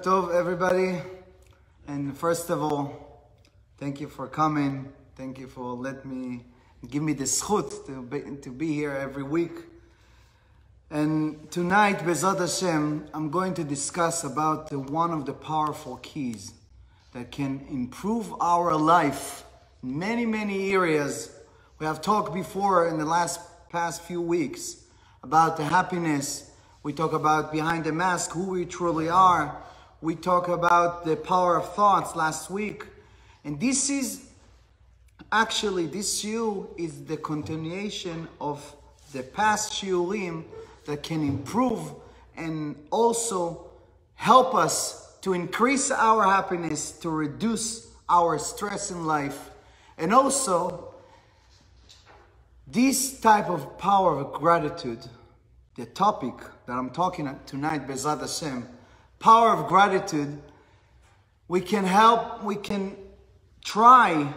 Tov, everybody. And first of all, thank you for coming. Thank you for give me the zchut to be here every week. And tonight, Bezat Hashem, I'm going to discuss about one of the powerful keys that can improve our life in many, many areas. We have talked before in the past few weeks about the happiness. We talk about behind the mask, who we truly are. We talk about the power of thoughts last week. And this shiur is the continuation of the past shiurim that can improve and also help us to increase our happiness, to reduce our stress in life. And also, this type of power of gratitude, the topic that I'm talking about tonight, Bezat Hashem, power of gratitude, we can try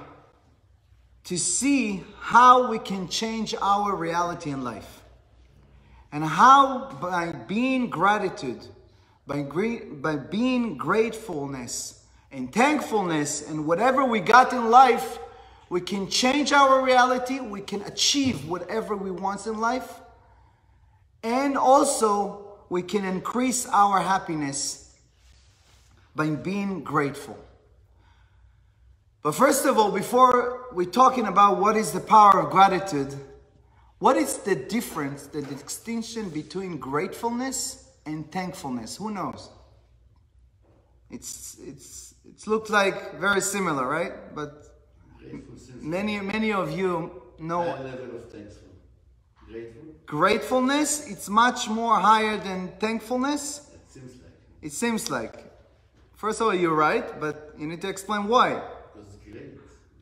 to see how we can change our reality in life. And how by being gratitude, by being gratefulness and thankfulness and whatever we got in life, we can change our reality, we can achieve whatever we want in life. And also, we can increase our happiness by being grateful. But first of all, before we're talking about what is the power of gratitude, what is the difference, the distinction between gratefulness and thankfulness? Who knows? It looks like very similar, right? But many of you know. High level of thankful. Gratefulness, it's much more higher than thankfulness. It seems like. It seems like. First of all, you're right, but you need to explain why. Because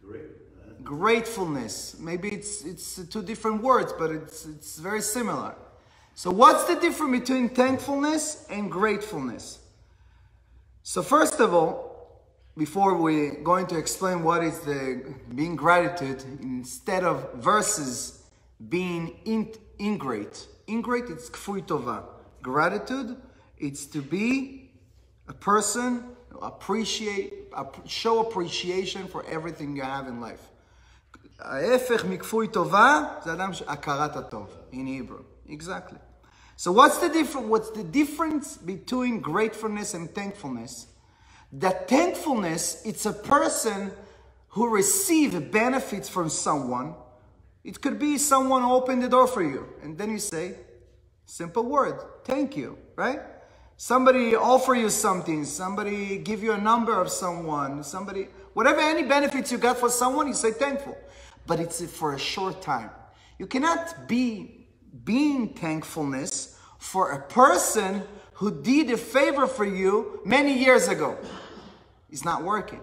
great. Gratefulness. Maybe it's two different words, but it's very similar. So what's the difference between thankfulness and gratefulness? So first of all, before we're going to explain what is the being gratitude, instead of versus being ingrate. Ingrate, it's kfui tova. Gratitude, it's to be a person, show appreciation for everything you have in life. ההפך מכפוי טובה, זה אדם הכרת הטוב, in Hebrew. Exactly. So what's the difference between gratefulness and thankfulness? That thankfulness, it's a person who receives benefits from someone. It could be someone opened the door for you, and then you say, simple word, thank you, right? Somebody offer you something, somebody give you a number of someone, whatever, any benefits you got for someone, you say thankful. But it's for a short time. You cannot be being thankfulness for a person who did a favor for you many years ago. It's not working.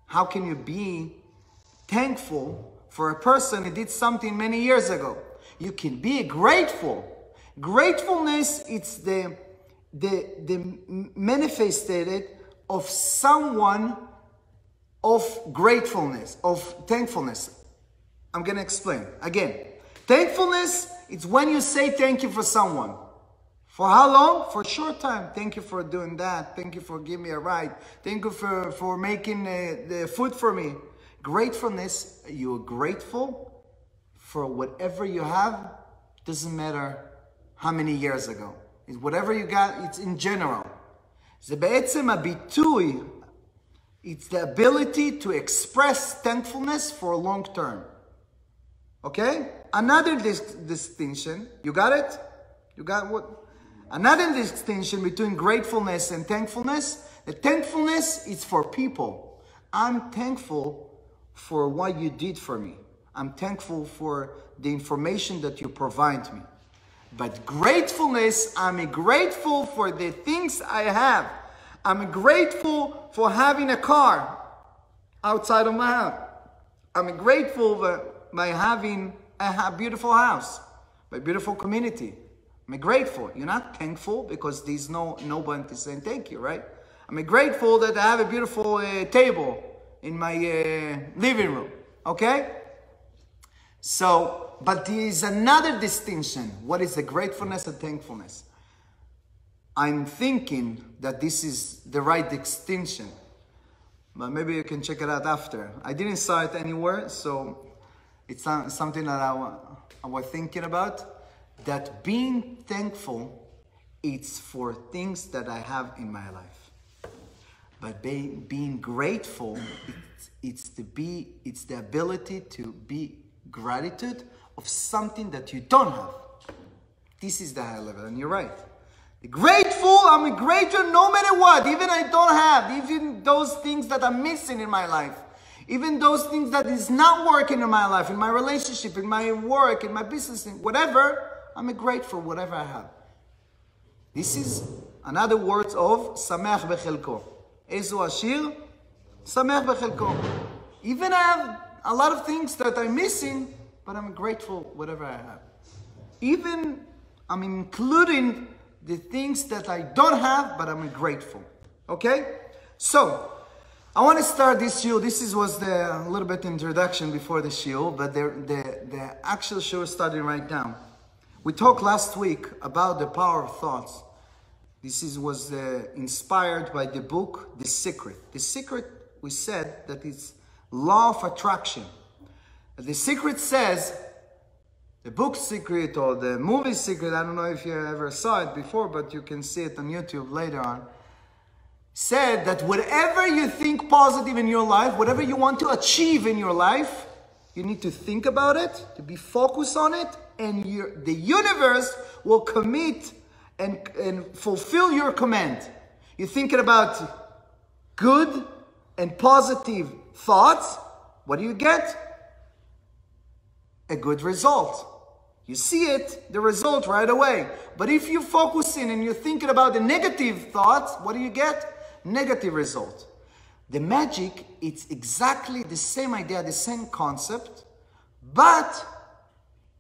How can you be thankful for a person who did something many years ago? You can be grateful. Gratefulness, it's the manifested of someone of gratefulness, of thankfulness. I'm going to explain. Again, thankfulness, it's when you say thank you for someone. For how long? For a short time. Thank you for doing that. Thank you for giving me a ride. Thank you for making the food for me. Gratefulness, you're grateful for whatever you have. Doesn't matter how many years ago. It's whatever you got, it's in general. זה בעצם הביטוי. It's the ability to express thankfulness for a long term. Okay? Another distinction. You got it? You got what? Another distinction between gratefulness and thankfulness. The thankfulness is for people. I'm thankful for what you did for me. I'm thankful for the information that you provide me. But gratefulness, I'm grateful for the things I have. I'm grateful for having a car outside of my house. I'm grateful by having a beautiful house, a beautiful community. I'm grateful. You're not thankful because there's nobody saying thank you, right? I'm grateful that I have a beautiful table in my living room, okay? So, but there is another distinction. What is the gratefulness and thankfulness? I'm thinking that this is the right distinction, but maybe you can check it out after. I didn't saw it anywhere, so it's something that I was thinking about, that being thankful, it's for things that I have in my life. But being grateful, it's the ability to be gratitude of something that you don't have. This is the high level, and you're right. Grateful, I'm grateful no matter what, even I don't have, even those things that I'm missing in my life, even those things that is not working in my life, in my relationship, in my work, in my business, in whatever, I'm grateful whatever I have. This is another words of Sameach Bechelko. Ezu Ashir, Sameach Bechelko. Even I have a lot of things that I'm missing, but I'm grateful whatever I have. Even I'm including the things that I don't have, but I'm grateful. Okay? So, I want to start this shiur. This was the little bit introduction before the shiur, but the actual shiur starting right now. We talked last week about the power of thoughts. This was inspired by the book, The Secret. The Secret, we said that it's law of attraction. The Secret says, the book Secret or the movie Secret, I don't know if you ever saw it before, but you can see it on YouTube later on, said that whatever you think positive in your life, whatever you want to achieve in your life, you need to think about it, to be focused on it, and the universe will commit and fulfill your command. You're thinking about good and positive thoughts, what do you get? A good result. You see it, the result right away. But if you focus in and you're thinking about the negative thoughts, what do you get? Negative result. The magic, it's exactly the same idea, the same concept, but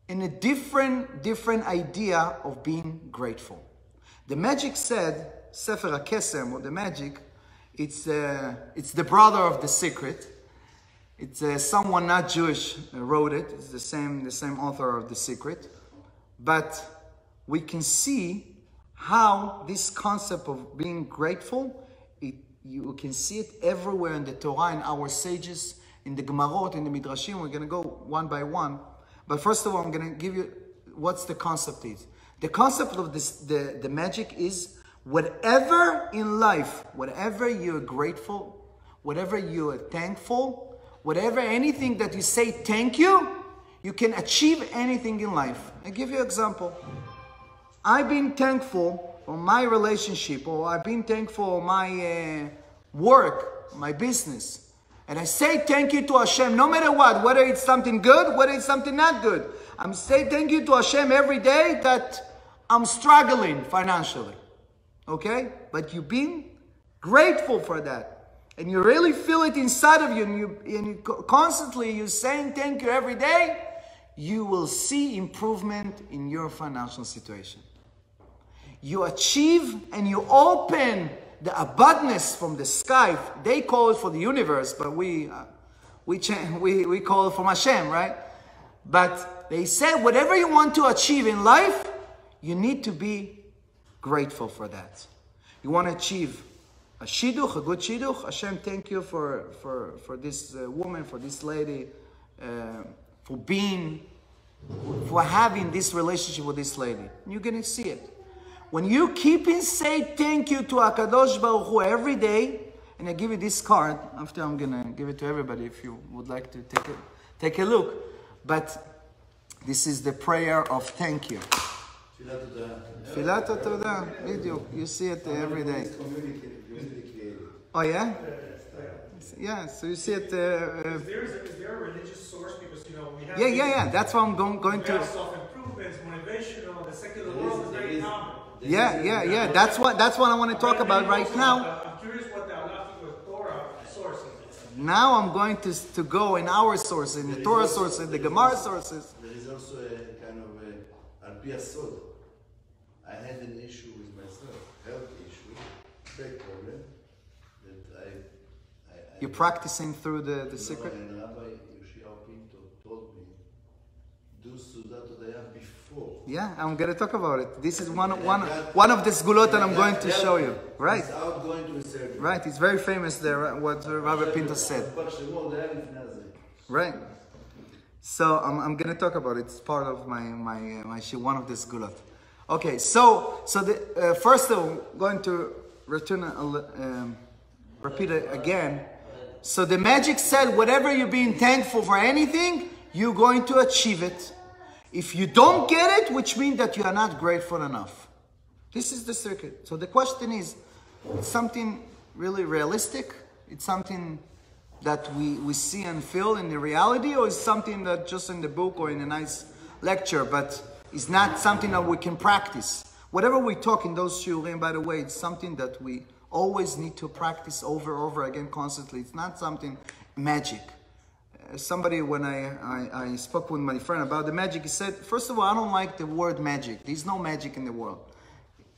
in a different idea of being grateful. The magic said, Sefer HaKesem, or the magic, it's the brother of the Secret. It's someone not Jewish wrote it. It's the same author of The Secret. But we can see how this concept of being grateful, you can see it everywhere in the Torah, in our sages, in the Gemarot, in the Midrashim. We're going to go one by one. But first of all, I'm going to give you what's the concept is. The concept of this, the magic is whatever in life, whatever you're grateful, whatever you're thankful, whatever, anything that you say thank you, you can achieve anything in life. I'll give you an example. I've been thankful for my relationship, or I've been thankful for my work, my business. And I say thank you to Hashem no matter what, whether it's something good, whether it's something not good. I'm saying thank you to Hashem every day that I'm struggling financially. Okay? But you've been grateful for that. And you really feel it inside of you, and you constantly, you're saying thank you every day, you will see improvement in your financial situation. You achieve and you open the abundance from the sky. They call it for the universe, but we call it from Hashem, right? But they said whatever you want to achieve in life, you need to be grateful for that. You want to achieve a shidduch, a good shidduch. Hashem, thank you for this woman, for this lady, for having this relationship with this lady. And you're going to see it. When you keep and say thank you to HaKadosh Baruch Hu every day, and I give you this card, after I'm going to give it to everybody if you would like to take a look. But this is the prayer of thank you. Tfilat Todah, video. You see it every day. Oh yeah? Yeah, so you see it. Is there a religious source? Because we have. Yeah. That's what I'm going to. Self-improvement, motivational. The secular world is very common. Yeah. That's what I want to talk about right now. I'm curious what the Halachic Torah source is. Now I'm going to go in our sources, in the Torah sources, the Gemara sources. There is also a kind of al pi hasod. I had an issue with myself, health issue, back problem, that I You're practicing through the secret? And Rabbi Yoshia Pinto told me, do Sudat Odaya before. Yeah, I'm going to talk about it. This is one of the sgulot that I'm going to show you. Right. Without going to a ceremony. Right. It's very famous there, what Rabbi Pinto said. Right. So I'm going to talk about it. It's part of my one of the sgulot. Okay. So the first I'm going to repeat it again. So the magic said, whatever you're being thankful for anything, you're going to achieve it. If you don't get it, which means that you are not grateful enough. This is the circuit. So the question is, it's something really realistic? It's something that we see and feel in the reality, or is something that just in the book or in a nice lecture, but it's not something that we can practice? Whatever we talk in those shiurim, by the way, it's something that we always need to practice over and over again constantly. It's not something magic. Somebody, when I spoke with my friend about the magic, he said, first of all, I don't like the word magic. There's no magic in the world.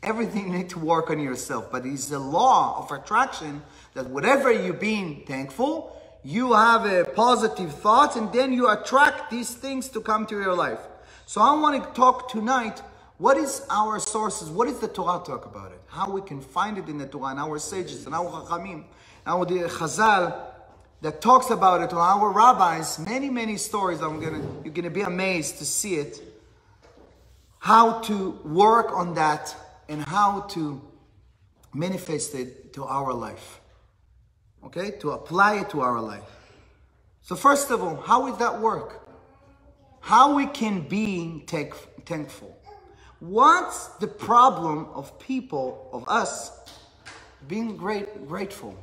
Everything you need to work on yourself. But it's the law of attraction that whatever you're being thankful, you have a positive thought, and then you attract these things to come to your life. So I want to talk tonight, what is our sources? What does the Torah talk about it? How we can find it in the Torah, and our sages, and our Chachamim, and the Chazal, that talks about it, or our rabbis, many stories. You're gonna be amazed to see it. How to work on that and how to manifest it to our life. Okay, to apply it to our life. So first of all, how would that work? How we can be thankful? What's the problem of people, of us, being grateful?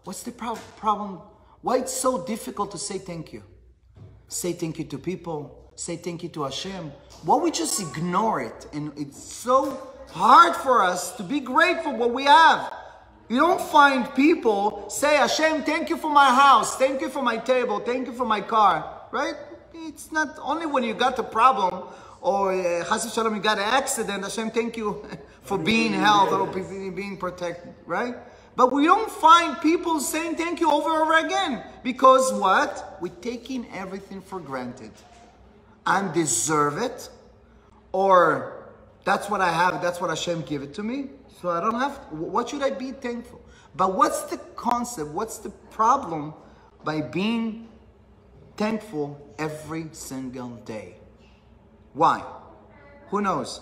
What's the problem? Why it's so difficult to say thank you? Say thank you to people. Say thank you to Hashem. Why we just ignore it? And it's so hard for us to be grateful for what we have. You don't find people say, Hashem, thank you for my house. Thank you for my table. Thank you for my car. Right? It's not only when you got a problem or Chas v'Shalom, you got an accident. Hashem, thank you for being healthy or being protected. Right? But we don't find people saying thank you over and over again. Because what? We're taking everything for granted. I deserve it. Or that's what I have. That's what Hashem gave it to me. So I don't have to. What should I be thankful? But what's the concept? What's the problem by being thankful every single day? Why? Who knows?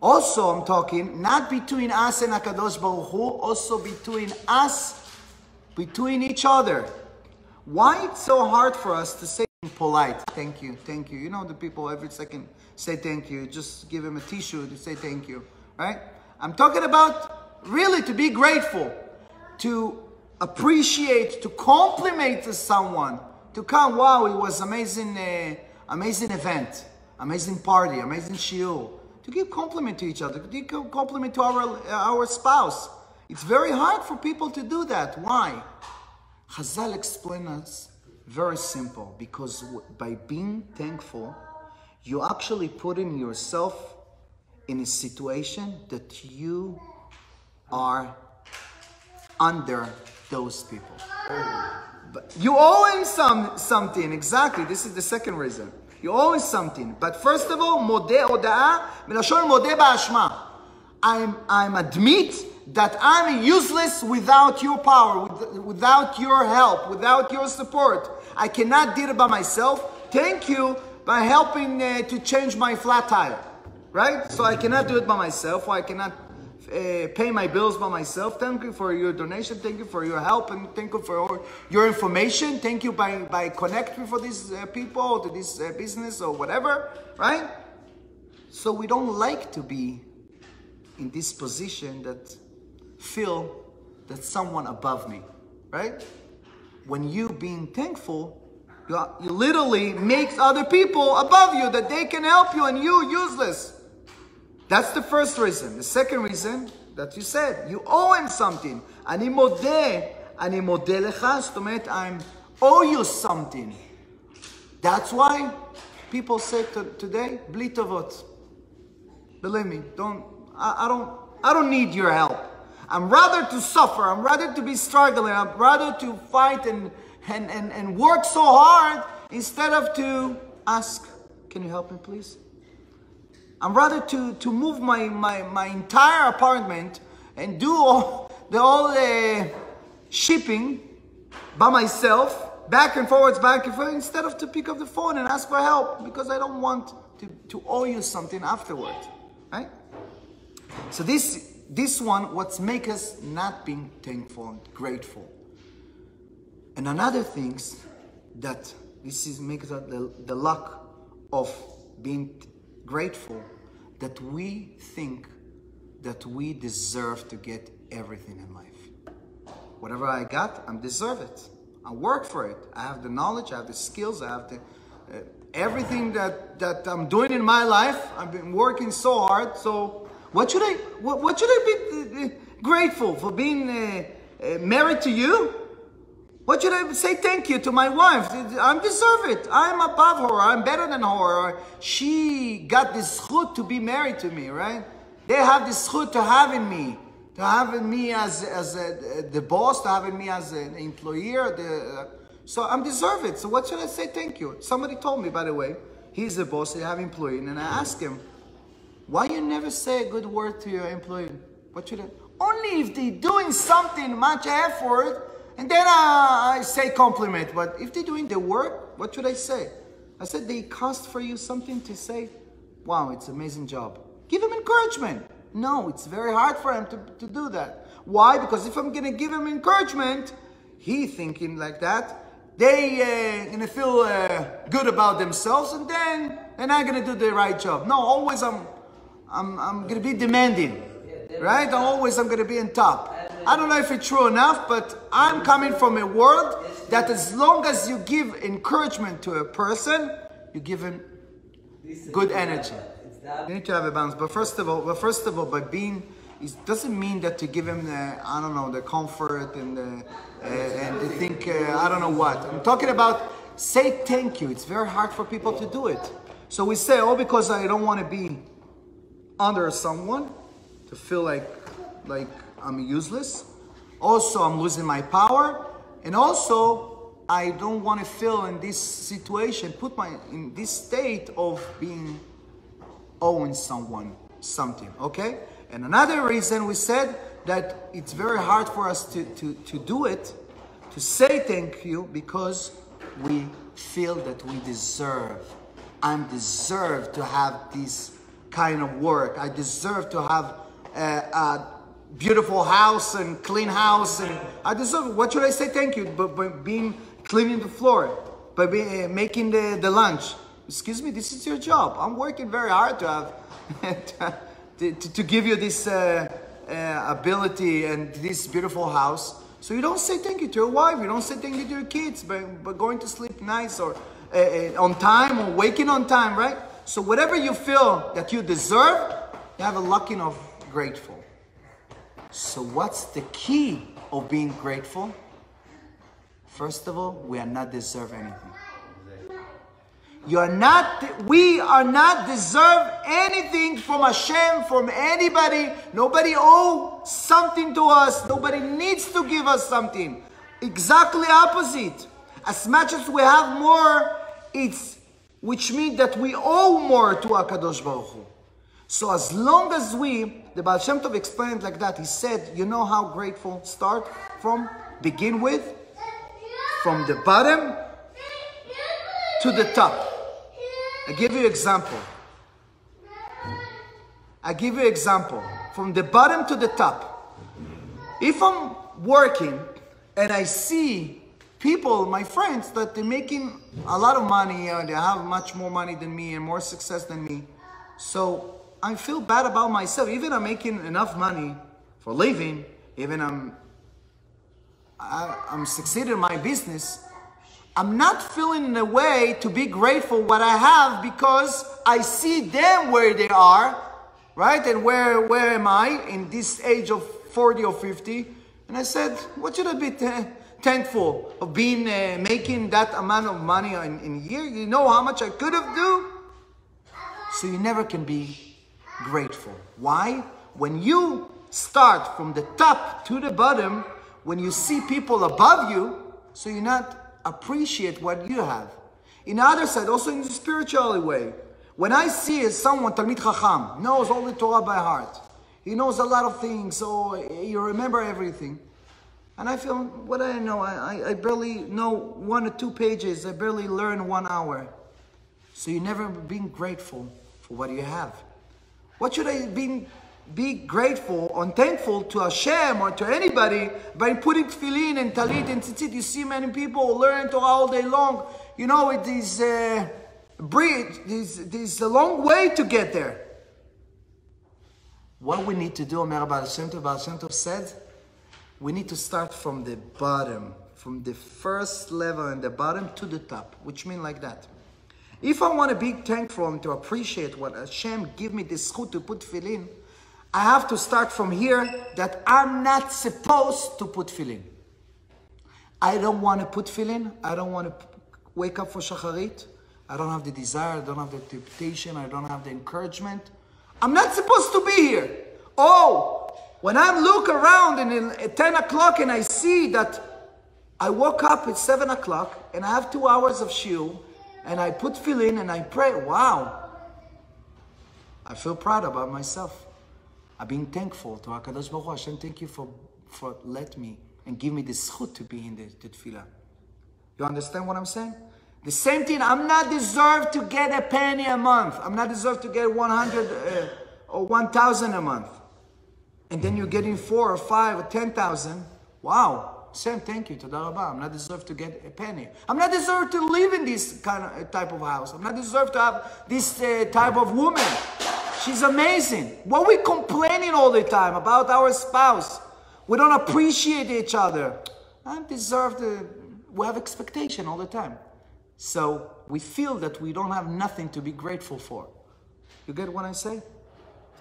Also, I'm talking not between us and HaKadosh Baruch Hu, also between us, between each other. Why it's so hard for us to say polite, thank you, thank you. You know the people every second say thank you. Just give them a tissue to say thank you, right? I'm talking about really to be grateful, to appreciate, to compliment to someone, to come, wow, it was amazing, amazing event, amazing party, amazing shiur. To give compliment to each other, to give compliment to our spouse. It's very hard for people to do that. Why? Chazal explain us very simple. Because by being thankful, you actually putting yourself in a situation that you are under those people. But you owe him something. Exactly. This is the second reason. You owe him something. But first of all, modeh oda'ah, milashon modeh ba'ashma. I'm admit that I'm useless without your power, without your help, without your support. I cannot do it by myself. Thank you by helping to change my flat tire. Right? So I cannot do it by myself, or I cannot pay my bills by myself. Thank you for your donation. Thank you for your help, and thank you for your information. Thank you by connecting for these people, to this business or whatever, right? So we don't like to be in this position that feel that someone above me, right? When you being thankful, you literally make other people above you, that they can help you and you useless. That's the first reason. The second reason that you said, you owe him something. אני מודה לך, זאת אומרת, I owe you something. That's why people say today, בלי טובות. Believe me, I don't need your help. I'm rather to suffer. I'm rather to be struggling. I'm rather to fight and work so hard instead of to ask Can you help me, please? I'm rather to move my entire apartment and do all the shipping by myself, back and forwards, instead of to pick up the phone and ask for help, because I don't want to owe you something afterwards, right? So this one, what's make us not being thankful and grateful. And another things that this is makes the luck of being grateful, that we think that we deserve to get everything in life. Whatever I got, I deserve it. I work for it. I have the knowledge, I have the skills, I have the everything that I'm doing in my life. I've been working so hard. So what should I be grateful for? Being married to you? What should I say thank you to my wife? I deserve it. I'm above her. I'm better than her. Or she got this zchut to be married to me, right? They have this zchut to having me as the boss, to having me as an employer. So I deserve it. So what should I say thank you? Somebody told me, by the way, he's the boss, they have an employee, and I asked him, why you never say a good word to your employee? What should I? Only if they're doing something, much effort, and then I say compliment. But if they're doing the work, what should I say? I said, they cost for you something to say, wow, it's an amazing job. Give him encouragement. No, it's very hard for him to do that. Why? Because if I'm going to give him encouragement, he thinking like that, they going to feel good about themselves, and then they're not going to do the right job. No, always I'm going to be demanding, right? I'm going to be on top. I don't know if it's true enough, but I'm coming from a world that as long as you give encouragement to a person, you give him good energy. You need to have a balance. But first of all, by being, it doesn't mean that to give him the comfort and to think, I don't know what. I'm talking about say thank you. It's very hard for people to do it. So we say, oh, because I don't want to be under someone, to feel like I'm useless. Also, I'm losing my power. And also, I don't want to feel in this situation, in this state of being owing someone something, okay? And another reason we said that it's very hard for us to do it, to say thank you, because we feel that we deserve. I deserve to have this kind of work. I deserve to have a beautiful house and clean house, and I deserve. What should I say thank you? By being cleaning the floor, by making the lunch. Excuse me, this is your job. I'm working very hard to have to give you this ability and this beautiful house. So you don't say thank you to your wife. You don't say thank you to your kids, but going to sleep nice or on time or waking on time, right? So whatever you feel that you deserve, you have a lacking of grateful. So what's the key of being grateful? First of all, we are not deserve anything. We are not deserve anything from Hashem, from anybody. Nobody owes something to us. Nobody needs to give us something. Exactly opposite. As much as we have more, which means that we owe more to HaKadosh Baruch Hu. So as long as the Baal Shem Tov explained like that, he said, you know how grateful start from? Begin with? From the bottom to the top. I give you an example. From the bottom to the top. If I'm working and I see people, my friends, that they're making a lot of money, they have much more money than me and more success than me. So I feel bad about myself. Even I'm making enough money for living, even I'm succeeding in my business, I'm not feeling in a way to be grateful what I have, because I see them where they are, right? And where am I in this age of 40 or 50? And I said, what should I be thankful of being making that amount of money in a year? You know how much I could have do? So you never can be grateful. Why? When you start from the top to the bottom, when you see people above you, so you're not appreciate what you have. In the other side, also in the spiritual way. When I see someone, Talmid Chacham, knows all the Torah by heart. He knows a lot of things, so you remember everything. And I feel, what do I know? I barely know 1 or 2 pages. I barely learn 1 hour. So you never being grateful for what you have. What should I be grateful or thankful to Hashem or to anybody by putting tefillin and talit and tzitzit? You see many people learn Torah all day long. You know, it is there's a long way to get there. What we need to do, Omer Baal Shem Tov said, we need to start from the bottom, from the first level and the bottom to the top, which means like that. If I want to be thankful and to appreciate what Hashem give me this zchut to put tefillin, I have to start from here that I'm not supposed to put tefillin. I don't want to put tefillin. I don't want to wake up for shacharit. I don't have the desire. I don't have the temptation. I don't have the encouragement. I'm not supposed to be here. Oh, when I look around and at 10 o'clock and I see that I woke up at 7 o'clock and I have 2 hours of shiur and I put tefillin and I pray, wow. I feel proud about myself. I'm being thankful to HaKadosh Baruch Hu. Hashem, thank you for let me and give me the zchut to be in the tefillah. You understand what I'm saying? The same thing, I'm not deserved to get a penny a month. I'm not deserved to get 100 or 1,000 a month. And then you're getting 4 or 5 or 10,000. Wow. Sam, thank you. Toda Rabah. I'm not deserved to get a penny. I'm not deserved to live in this type of house. I'm not deserved to have this type of woman. She's amazing. What are we complaining all the time about our spouse? We don't appreciate each other. I'm deserved. We have expectation all the time. So we feel that we don't have nothing to be grateful for. You get what I say?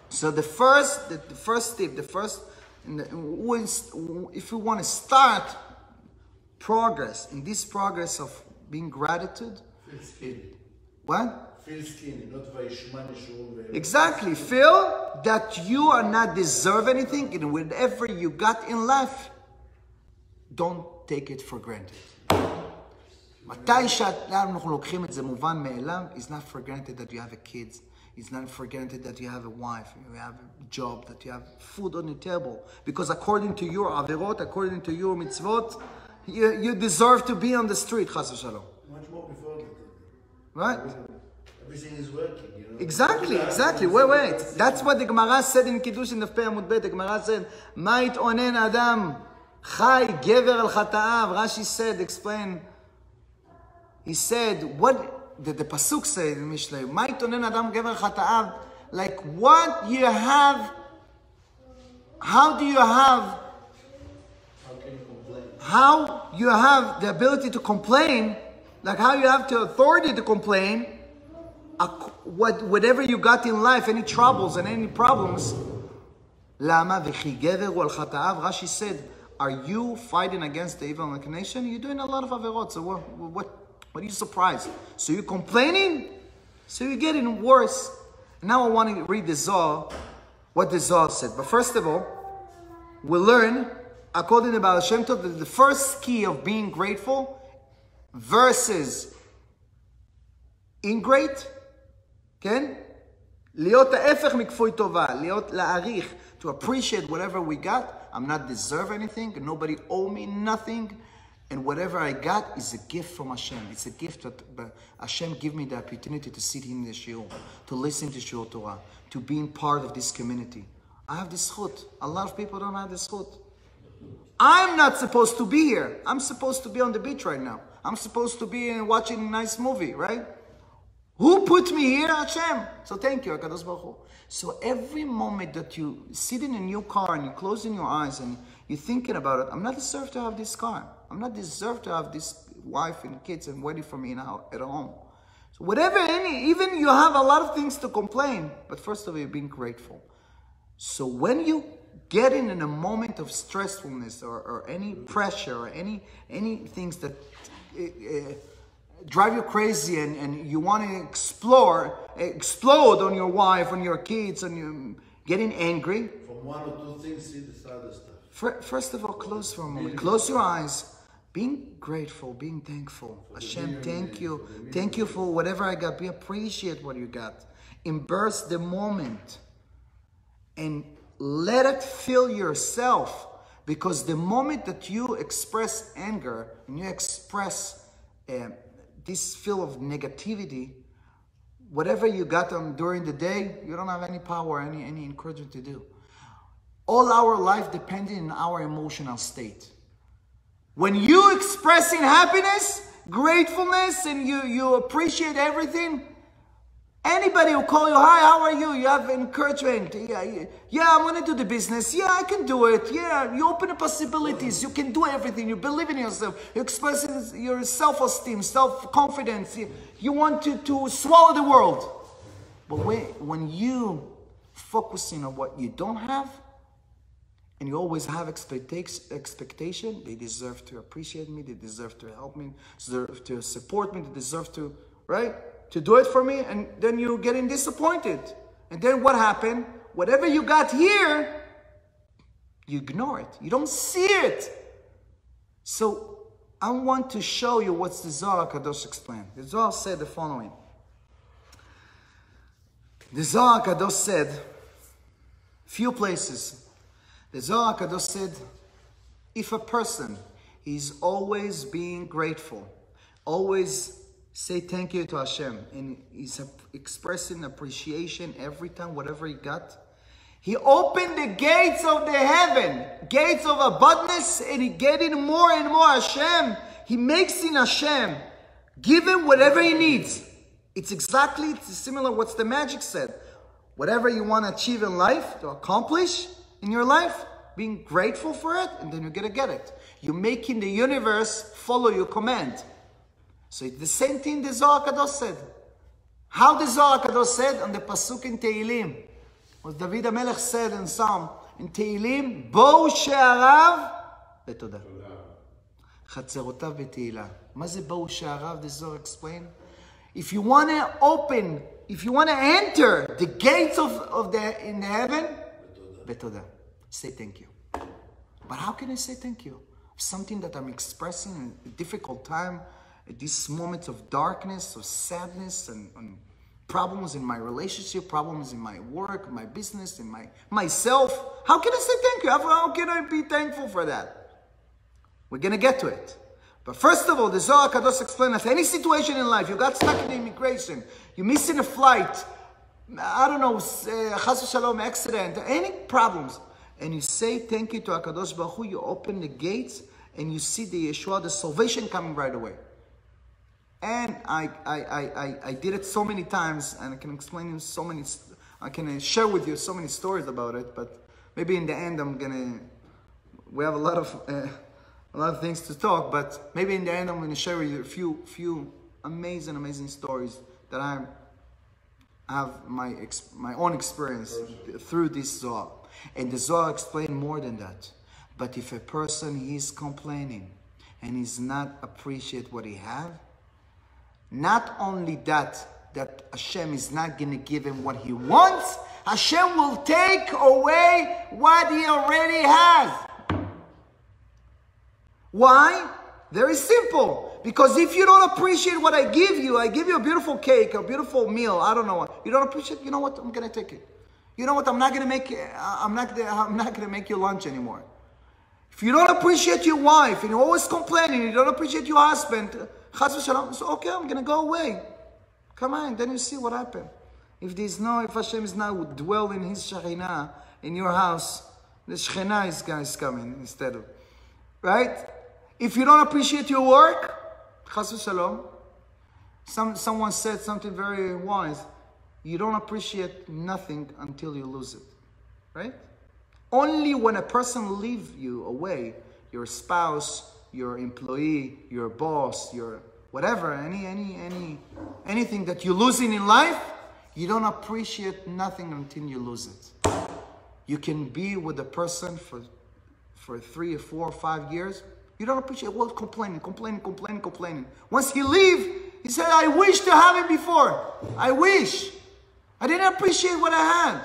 So the first tip, if we want to start progress, in this progress of being gratitude, what? Feel skinny, not Vaishman. Exactly. Feel that you are not deserve anything, and whatever you got in life, don't take it for granted. מתי שאנחנו לוקחים את זה מובן מאליו, it's not for granted that you have a kid. It's not for granted that you have a wife, you have a job, that you have food on your table. Because according to your averot, according to your mitzvot, you deserve to be on the street, chas v'shalom. Much more before that. Right? Everything is working, you know. Exactly. Wait. That's what the Gemara said in Kiddush in the Pei Amud Bet. The Gemara said, "Ma yitonen adam chai gever al chata'av." Rashi said, explain. He said, what the pasuk said in Mishlei, "Ma yitonen adam gever al chata'av." Like what you have. How do you have? How can you complain? How you have the ability to complain? Like how you have the authority to complain. Whatever you got in life, any troubles and any problems, Lama v'chi gever hu al chata'av. Rashi said, are you fighting against the evil inclination? You're doing a lot of averot. So what are you surprised? So you're complaining? So you're getting worse. Now I want to read the Zohar, what the Zohar said. But first of all, we'll learn, according to Baal Shem Tov, that the first key of being grateful versus ingrate, כן? להיות ההפך מכפוי טובה, להיות להעריך, to appreciate whatever we got. I'm not deserve anything, nobody owe me nothing, and whatever I got is a gift from Hashem. It's a gift that Hashem give me the opportunity to sit in the shiur, to listen to shiur Torah, to being part of this community. I have this zchut. A lot of people don't have this zchut. I'm not supposed to be here. I'm supposed to be on the beach right now. I'm supposed to be watching a nice movie, right? Who put me here? Hashem. So thank you, HaKadosh Baruch Hu. So every moment that you sit in a new car and you're closing your eyes and you're thinking about it, I'm not deserved to have this car. I'm not deserved to have this wife and kids and waiting for me now at home. So whatever, even you have a lot of things to complain, but first of all, you're being grateful. So when you get in a moment of stressfulness or any pressure or any things that drive you crazy and you want to explode on your wife, on your kids, and you're getting angry. From one or two things, see the other stuff. First of all, close for a moment. Close your eyes Being grateful, being thankful. Hashem, thank you. Thank you for whatever I got. Be appreciate what you got. Embrace the moment. And let it fill yourself. Because the moment that you express anger, and you express this feel of negativity, whatever you got during the day, you don't have any power, any encouragement to do. All our life depending on our emotional state. When you expressing happiness, gratefulness, and you appreciate everything, anybody will call you, hi, how are you? You have encouragement. Yeah, I want to do the business. Yeah, I can do it. Yeah, you open the possibilities. You can do everything. You believe in yourself. You express your self-esteem, self-confidence. You want to swallow the world. But when you focusing on what you don't have, and you always have expectation, they deserve to appreciate me, they deserve to help me, deserve to support me, they deserve to, right? To do it for me, and then you're getting disappointed. And then what happened? Whatever you got here, you ignore it. You don't see it. So I want to show you what the Zohar Kadosh explained. The Zohar said the following. The Zohar Kadosh said, few places, the Zohar Kadosh said, if a person is always being grateful, always say thank you to Hashem, and he's expressing appreciation every time, whatever he got, he opened the gates of the heaven, gates of abundance, and he getting more and more Hashem. He makes in Hashem, give him whatever he needs. It's similar what the magic said. Whatever you want to achieve in life, to accomplish in your life, being grateful for it, and then you're going to get it. You're making the universe follow your command. So it's the same thing the Zohar Kadosh said. How the Zohar Kadosh said on the Pasuk in Tehillim. What David HaMelech said in Psalm, in Tehillim, Bo'u she'arav v'todah. Chatzerotav v'tehillah. Ma ze bo'u she'arav? The Zohar explained. If you want to open, if you want to enter the gates in heaven, v'todah. Say thank you. But how can I say thank you? Something that I'm expressing in a difficult time, at these moments of darkness, of sadness, and problems in my relationship, problems in my work, my business, in myself. How can I say thank you? How can I be thankful for that? We're going to get to it. But first of all, the Zohar Kadosh explains that any situation in life, you got stuck in the immigration, you're missing a flight, I don't know, chas v'shalom, accident, any problems, and you say thank you to HaKadosh Baruch Hu, you open the gates, and you see the Yeshua, the salvation coming right away. And I did it so many times, and I can explain you so many, I can share with you so many stories about it, but maybe in the end we have a lot of things to talk, but maybe in the end I'm going to share with you a few amazing stories that I have my own experience through this Zohar. And the Zohar explained more than that. But if a person is complaining and is not appreciate what he have, not only that Hashem is not going to give him what he wants, Hashem will take away what he already has. Why? Very simple. Because if you don't appreciate what I give you a beautiful cake, a beautiful meal, I don't know what. You don't appreciate, you know what? I'm going to take it. You know what? I'm not going to make you lunch anymore. If you don't appreciate your wife and you're always complaining, you don't appreciate your husband, chas v'shalom, so okay, I'm going to go away. Come on, then you see what happened. If Hashem is not dwell in his Shekhinah in your house, the Shekhinah is coming instead of, right? If you don't appreciate your work, chas v'shalom, someone said something very wise. You don't appreciate nothing until you lose it, right? Only when a person leaves you away, your spouse, your employee, your boss, your whatever, anything that you're losing in life, you don't appreciate nothing until you lose it. You can be with a person for 3 or 4 or 5 years. You don't appreciate, well, complaining. Once he leaves, he said, I wish to have it before. I wish. I didn't appreciate what I had.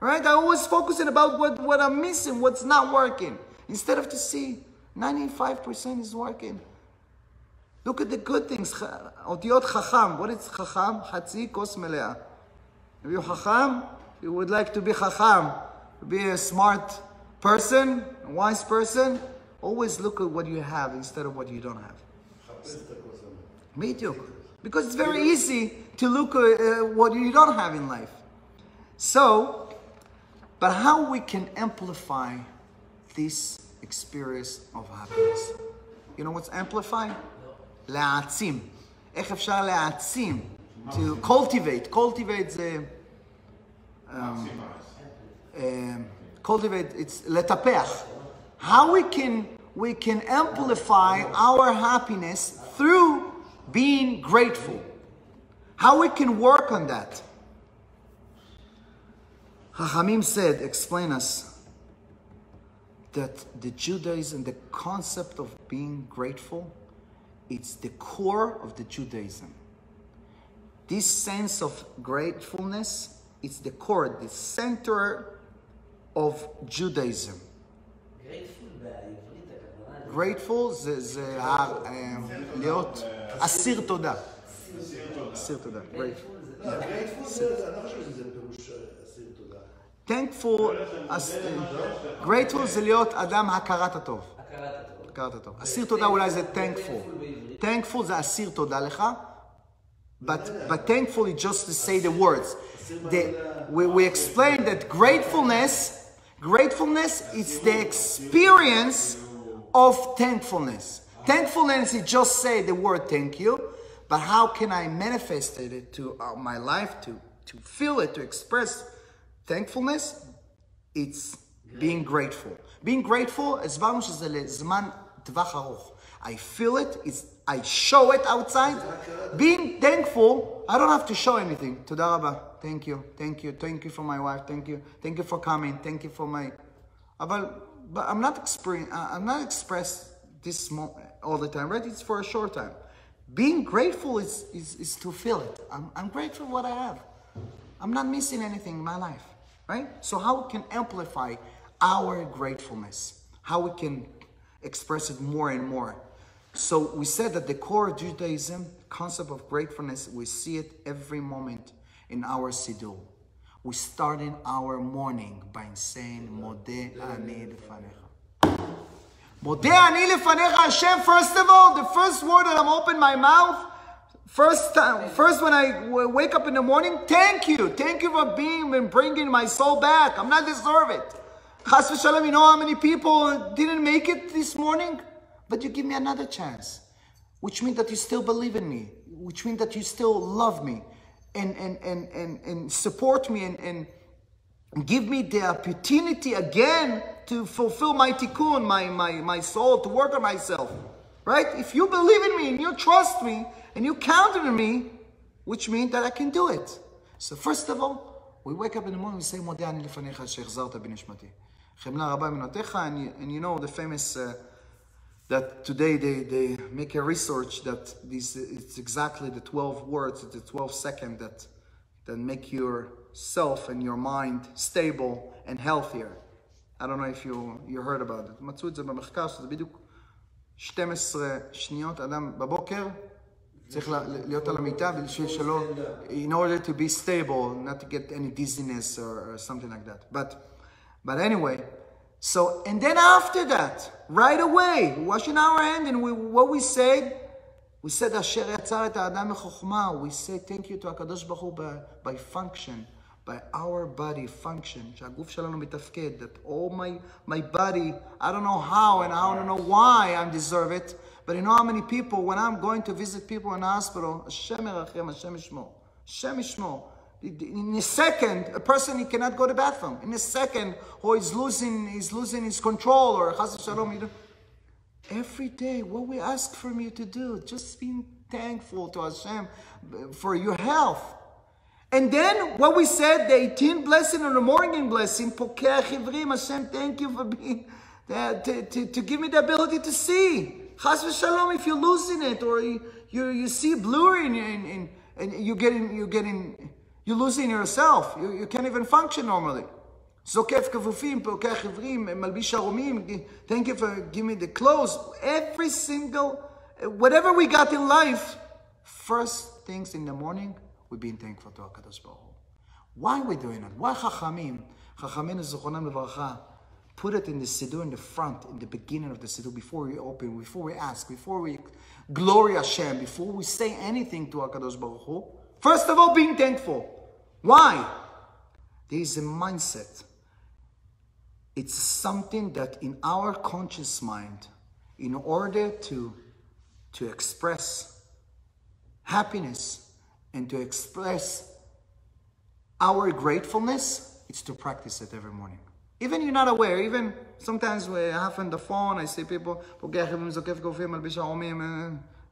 Right? I always focusing about what I'm missing, what's not working. Instead of to see 95% is working. Look at the good things. אותיות חכם. What is חכם? חצי כוס מלאה. If you're חכם, you would like to be חכם, be a smart person, a wise person, always look at what you have instead of what you don't have. Me too. Because it's very easy to look at what you don't have in life. So, but how we can amplify this experience of happiness? You know what's amplify? להעצים. איך אפשר להעצים? To cultivate. Cultivate זה... cultivate, it's לטפח. How we can amplify our happiness through being grateful. How we can work on that. Chachamim said, explain us, that the Judaism, the concept of being grateful, it's the core of the Judaism. This sense of gratefulness, it's the core, the center of Judaism. Grateful זה להיות אסיר תודה. אסיר תודה, grateful. Thankful, grateful זה להיות אדם הכרת הטוב. הכרת הטוב. אסיר תודה אולי זה thankful. Thankful זה אסיר תודה לך. But thankful is just to say the words. We explained that gratefulness is the experience of thankfulness. Thankfulness is just say the word thank you, but how can I manifest it to my life, to feel it, to express thankfulness? It's being grateful. Being grateful, הסברנו שזה לזמן טווח ארוך. I feel it, I show it outside. Being thankful, I don't have to show anything. תודה רבה. Thank you, thank you, thank you for my wife, thank you for coming, thank you for my... But I'm not express this all the time, right? It's for a short time. Being grateful is to feel it. I'm grateful for what I have. I'm not missing anything in my life, right? So how we can amplify our gratefulness? How we can express it more and more? So we said that the core of Judaism, concept of gratefulness, we see it every moment in our Siddur. We start in our morning by saying, Modeh ani lefanecha. Modeh ani lefanecha, Hashem, first of all, the first word that I'm opening my mouth, first when I wake up in the morning, thank you. Thank you for being and bringing my soul back. I'm not deserve it. Chas v'shalom, you know how many people didn't make it this morning? But you give me another chance, which means that you still believe in me, which means that you still love me and support me and give me the opportunity again to fulfill my tikkun, my soul, to work on myself, right? If you believe in me and you trust me and you count on me, which means that I can do it. So first of all, we wake up in the morning and say, Modeh ani lefanecha שהחזרת בנשמתי. חמלה רבה מנותיך, and you know the famous... that today they make a research that it's exactly the 12 words, the 12 seconds that make yourself and your mind stable and healthier. I don't know if you heard about it. מצאו את זה במחקר, שזה בדיוק 12 שניות, אדם בבוקר צריך להיות על המיטה בשביל שלא, in order to be stable, not to get any dizziness or something like that. But anyway, so, and then after that, right away, washing our hand, and what we said, Asher yatzar et ha'adam b'chokhmah. We say thank you to HaKadosh Baruch Hu by function, by our body function. שהגוף שלנו מתפקד, that all my body, I don't know how and I don't know why I deserve it, but you know how many people, when I'm going to visit people in the hospital, Hashem yerachem, Hashem yishmor, Hashem yishmor. In a second, a person, he cannot go to the bathroom. In a second, or he's losing his control, or chas v'shalom. Every day, what we ask from you to do, just being thankful to Hashem for your health. And then, what we said, the 18th blessing or the morning blessing, Pokeh Chivrim, Hashem, thank you for being, to give me the ability to see. Chas v'shalom, if you're losing it, or you see blurry and you're losing yourself. You can't even function normally. Zokef kafufim, pokeh chivrim, malbish aromim. Thank you for giving me the clothes. Every single whatever we got in life, first things in the morning, we're being thankful to HaKadosh Baruch Hu. Why are we doing it? Why Chachamim Zichronam Levaracha put it in the Siddur in the front, in the beginning of the Siddur, before we open, before we ask, before we glory Hashem, before we say anything to HaKadosh Baruch Hu? First of all, being thankful. Why? There is a mindset. It's something that in our conscious mind, in order to express happiness and to express our gratefulness, it's to practice it every morning. Even you're not aware, even sometimes we have on the phone, I see people,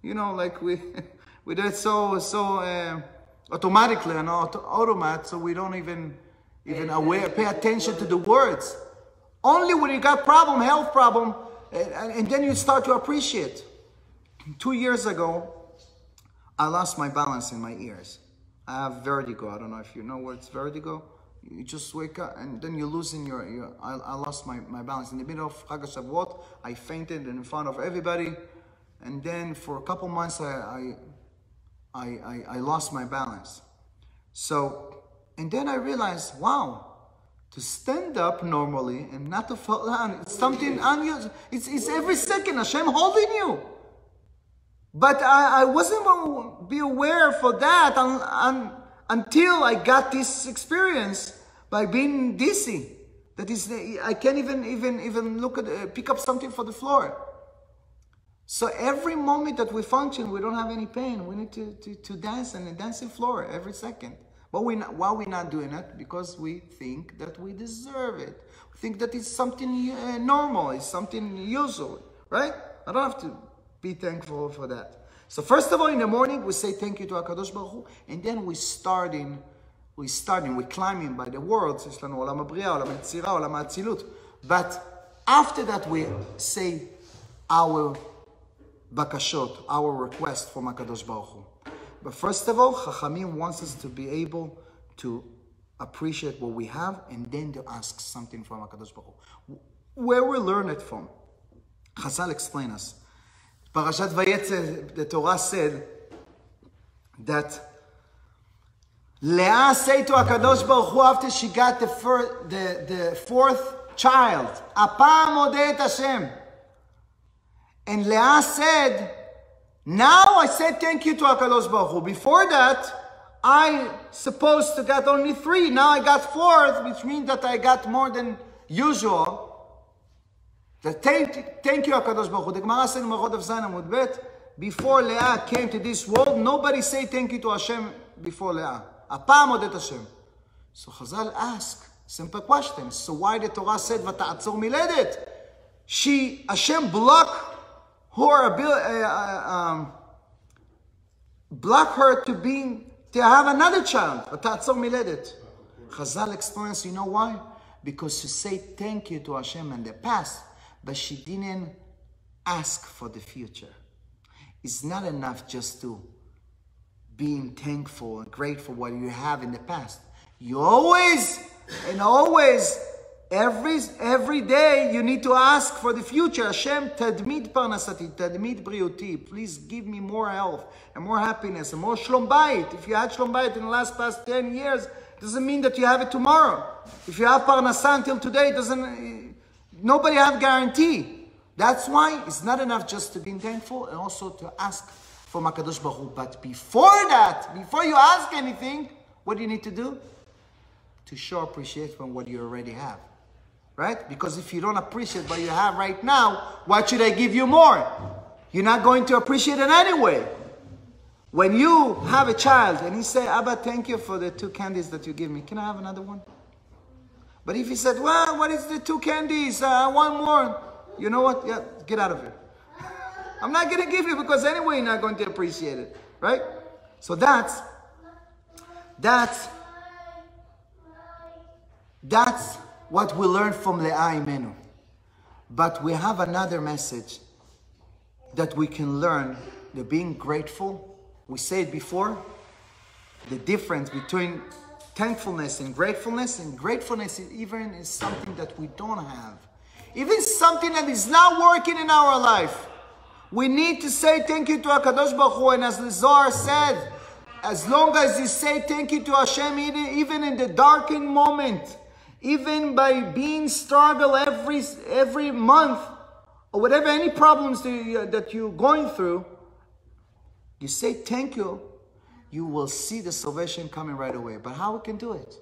you know, like we do it so automatically and automat, so we don't even pay attention to the words. Only when you got problem, health problem, and then you start to appreciate. 2 years ago, I lost my balance in my ears. I have vertigo. I don't know if you know what's vertigo. You just wake up and then you lose in your I lost my balance. In the middle of Chag HaShavuot, I fainted in front of everybody. And then for a couple months, I lost my balance. So, and then I realized, wow, to stand up normally and not to fall down, it's something unusual. It's every second Hashem holding you. But I wasn't going to be aware for that until I got this experience by being dizzy. That is, I can't even look at pick up something for the floor. So every moment that we function, we don't have any pain. We need to dance on the dancing floor every second. But why we're not doing it? Because we think that we deserve it. We think that it's something normal, it's something usual, right? I don't have to be thankful for that. So first of all, in the morning, we say thank you to HaKadosh Baruch Hu, and then we're climbing by the worlds. But after that, we say our bakashot, our request from HaKadosh Baruch Hu. But first of all, Chachamim wants us to be able to appreciate what we have and then to ask something from HaKadosh Baruch Hu. Where we learn it from? Chazal explain us. Parashat Vayetze, the Torah said that Leah said to HaKadosh Baruch Hu after she got the fourth child, Apam odeh et Hashem. And Leah said, now I said thank you to HaKadosh Baruch Hu. Before that, I supposed to get only 3. Now I got 4, which means that I got more than usual. Thank you, HaKadosh Baruch Hu. The Gemara said in Machot of Zayin Amud Bet, before Leah came to this world, nobody said thank you to Hashem before Leah. Apam odeh Hashem. So Chazal asked simple question. So why the Torah said Vata'atzor miledet? Hashem blocked her block her to have another child. Vata'atzor miledet. Chazal explains, you know why? Because she said thank you to Hashem in the past, but she didn't ask for the future. It's not enough just to being thankful and grateful what you have in the past. You always, every day, you need to ask for the future. Hashem, tadmid parnasati, tadmid briuti. Please give me more health and more happiness and more shlom bayit. If you had shlom bayit in the past 10 years, it doesn't mean that you have it tomorrow. If you have parnasa until today, nobody have guarantee. That's why it's not enough just to be thankful and also to ask for HaKadosh Baruch Hu. But before that, before you ask anything, what do you need to do? To show appreciation from what you already have. Right? Because if you don't appreciate what you have right now, why should I give you more? You're not going to appreciate it anyway. When you have a child and he say, Abba, thank you for the 2 candies that you give me. Can I have another one? But if he said, well, what is the 2 candies? I want more. You know what? Yeah, get out of here. I'm not going to give you because anyway you're not going to appreciate it. Right? So that's what we learned from Leah Imenu. But we have another message that we can learn, the being grateful. We said before, the difference between thankfulness and gratefulness is something that we don't have. Even something that is not working in our life. We need to say thank you to HaKadosh Baruch Hu. And as the Zohar said, as long as you say thank you to Hashem, even in the darkened moment, even by being struggle every month, or whatever, any problems that you're going through, you say thank you, you will see the salvation coming right away. But how we can do it?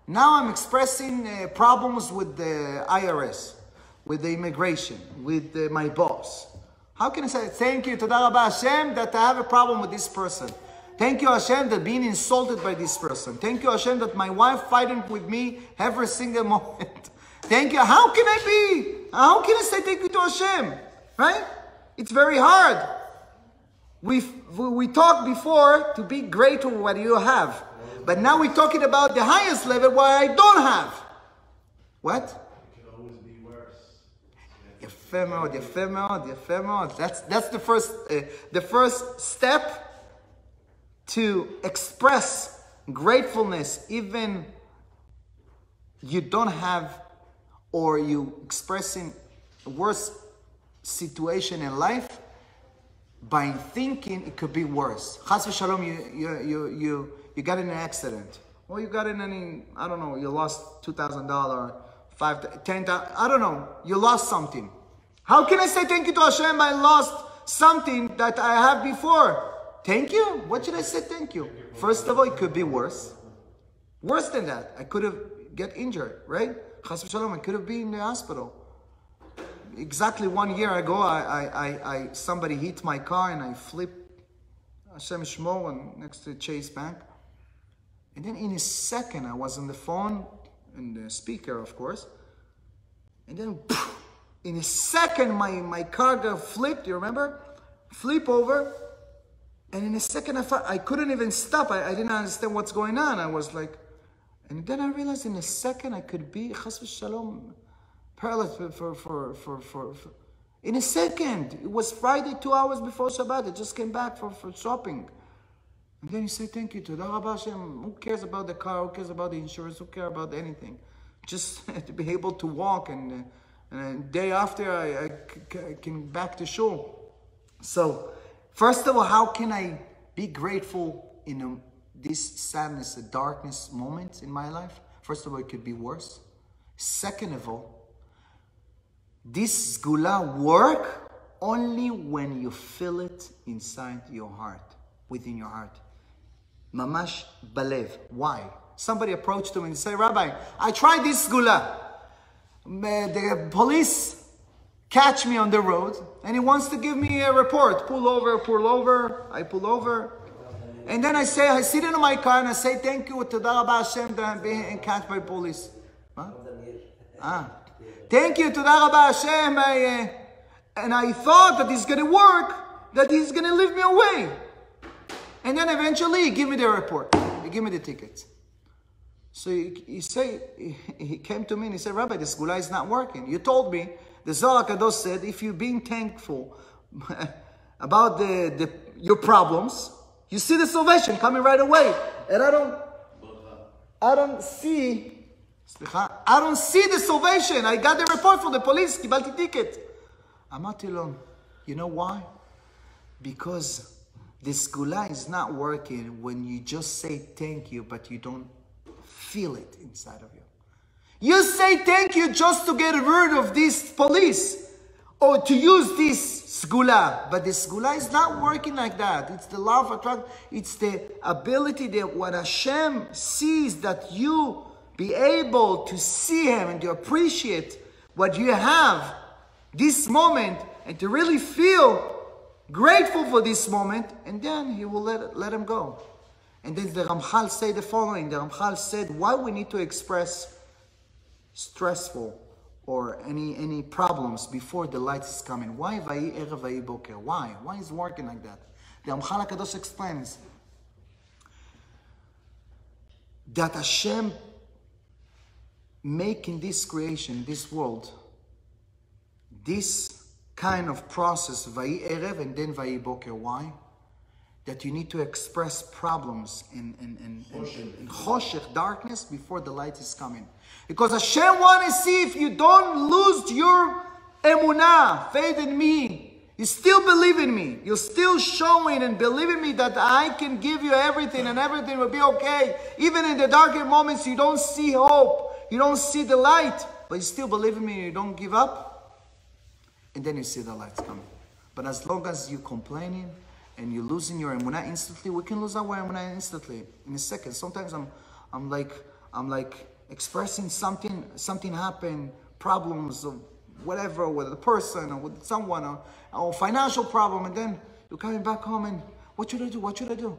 Now I'm expressing problems with the IRS, with the immigration, with my boss. How can I say thank you to Hashem that I have a problem with this person? Thank you Hashem that being insulted by this person. Thank you Hashem that my wife fighting with me every single moment. Thank you. How can I say thank you to Hashem? Right? It's very hard. We talked before to be grateful for what you have. But now we're talking about the highest level where I don't have. What? It can always be worse. That's the first step to express gratefulness, even you don't have, or you expressing a worse situation in life, by thinking it could be worse. Chas v'shalom, you got in an accident, or you got in any, I don't know, you lost $2,000, $5,000, $10,000, I don't know, you lost something. How can I say thank you to Hashem? I lost something that I had before. Thank you? What should I say thank you? First of all, it could be worse. Worse than that. I could have get injured, right? Chas v'shalom, I could have been in the hospital. Exactly 1 year ago, somebody hit my car and I flipped Hashem Shmo next to Chase Bank. And then in a second, I was on the phone and the speaker, of course. And then in a second, my car got flipped, you remember? Flip over. And in a second, I couldn't even stop. I didn't understand what's going on. I was like, and then I realized in a second I could be chas v'shalom paralyzed for in a second. It was Friday, 2 hours before Shabbat. I just came back for shopping. And then you say thank you to Hashem. Who cares about the car? Who cares about the insurance? Who cares about anything? Just to be able to walk, and a day after I can back to shul. So, first of all, how can I be grateful in this sadness, a darkness moment in my life? First of all, it could be worse. Second of all, this Sgula work only when you feel it inside your heart, within your heart. Mamash balev. Why? Somebody approached him and said, Rabbi, I tried this Sgula. The police catch me on the road and he wants to give me a report. Pull over. I pull over. And then I sit in my car and I say, thank you to Hashem that I'm being catched by police. Huh? Thank you to Hashem. And I thought that it's going to work, that he's going to leave me away. And then eventually he gave me the report. He gave me the tickets. So he came to me and he said, Rabbi, the Sgula is not working. You told me, the Zohar Kadosh said, if you're being thankful about your problems, you see the salvation coming right away. And I don't see the salvation. I got the report from the police. Kibalti ticket. Amati lo, you know why? Because the Sgula is not working when you just say thank you, but you don't feel it inside of you. You say thank you just to get rid of this police or to use this Sgula. But the Sgula is not working like that. It's the law of attraction. It's the ability that what Hashem sees, that you be able to see Him and to appreciate what you have this moment and to really feel grateful for this moment, and then He will let Him go. And then the Ramchal said the following. The Ramchal said why we need to express stressful or any problems before the light is coming. Why Vayi Erev Vayi Boker? Why? Why is it working like that? The Ramchal HaKadosh explains that Hashem making this creation, this world, this kind of process, Vayi Erev and then Vayi Boker. Why? That you need to express problems in choshech, darkness, before the light is coming. Because Hashem wants to see if you don't lose your emunah, faith in me. You still believe in me. You're still showing and believing me that I can give you everything and everything will be okay. Even in the darker moments, you don't see hope. You don't see the light. But you still believe in me and you don't give up. And then you see the lights coming. But as long as you're complaining and you're losing your emunah instantly, we can lose our emunah instantly in a second. Sometimes I'm like expressing something happened, problems of whatever, with a person or with someone or financial problem, and then you're coming back home and what should I do? What should I do?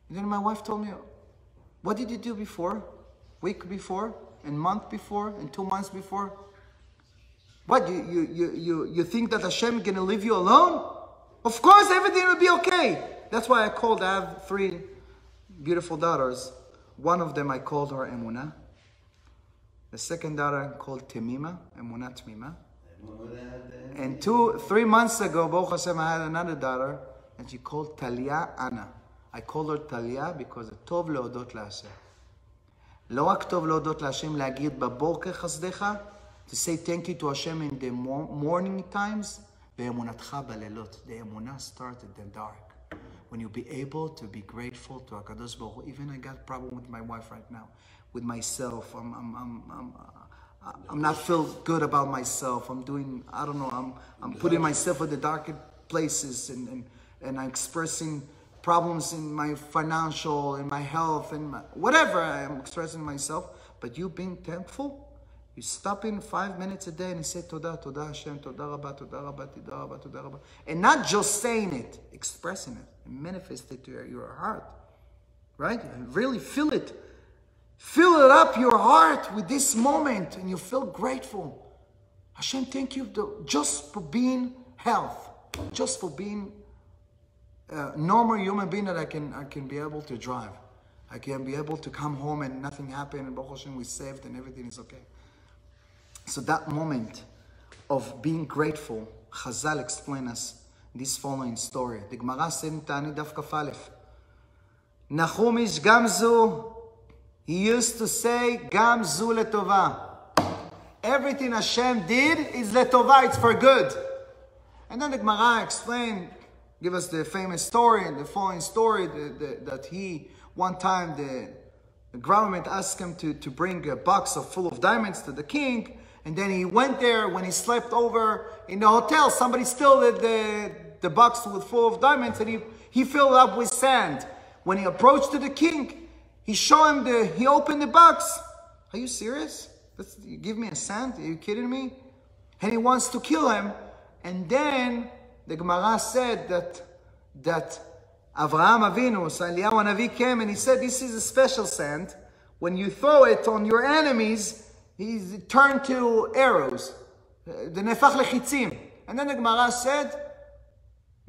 And then my wife told me, what did you do before? Week before, and month before, and 2 months before? What, you think that Hashem is going to leave you alone? Of course, everything will be okay. That's why I have 3 beautiful daughters. One of them I called her Emunah. The second daughter called Temima, Emunah Temima. And 3 months ago, Baruch Hashem, I had another daughter, and she called Talia Anna. I called her Talia because טוב להודות להשם. לא רק טוב להודות להשם, להגיד בבוקר חסדך, to say thank you to Hashem in the morning times, ואמונתך בלילות. The emunah starts in the dark. When you'll be able to be grateful to HaKadosh Baruch Hu. Even I got a problem with my wife right now, with myself. I'm not feel good about myself. I'm doing, I don't know, I'm putting myself in the darker places and I'm expressing problems in my financial, in my health, and whatever I'm expressing myself. But you being thankful, you stop in 5 minutes a day and you say, Toda, Toda Hashem, Toda Rabba, Toda Rabba, Toda Rabba, Toda Rabba. And not just saying it, expressing it, and manifest it to your heart, right? And really feel it. Fill it up your heart with this moment and you feel grateful. Hashem, thank you just for being health, just for being a normal human being that I can be able to drive. I can be able to come home and nothing happened and Baruch Hashem we saved and everything is okay. So that moment of being grateful, Chazal explain us this following story. The Gemara said in Ta'anit Daf Kaf Aleph, Nachum ish gamzu. He used to say, Gam zu letova. Everything Hashem did is letova, it's for good. And then the Gemara explained, give us the famous story and the following story that he, one time the government asked him to bring a box full of diamonds to the king. And then he went there, when he slept over in the hotel, somebody stole the box full of diamonds and he filled it up with sand. When he approached to the king, he showed him he opened the box. Are you serious? You give me a sand? Are you kidding me? And he wants to kill him. And then the Gemara said that Avraham Avinu, so Eliyahu Hanavi came and he said, this is a special sand. When you throw it on your enemies, he's turned to arrows. The nefach lechitzim. And then the Gemara said,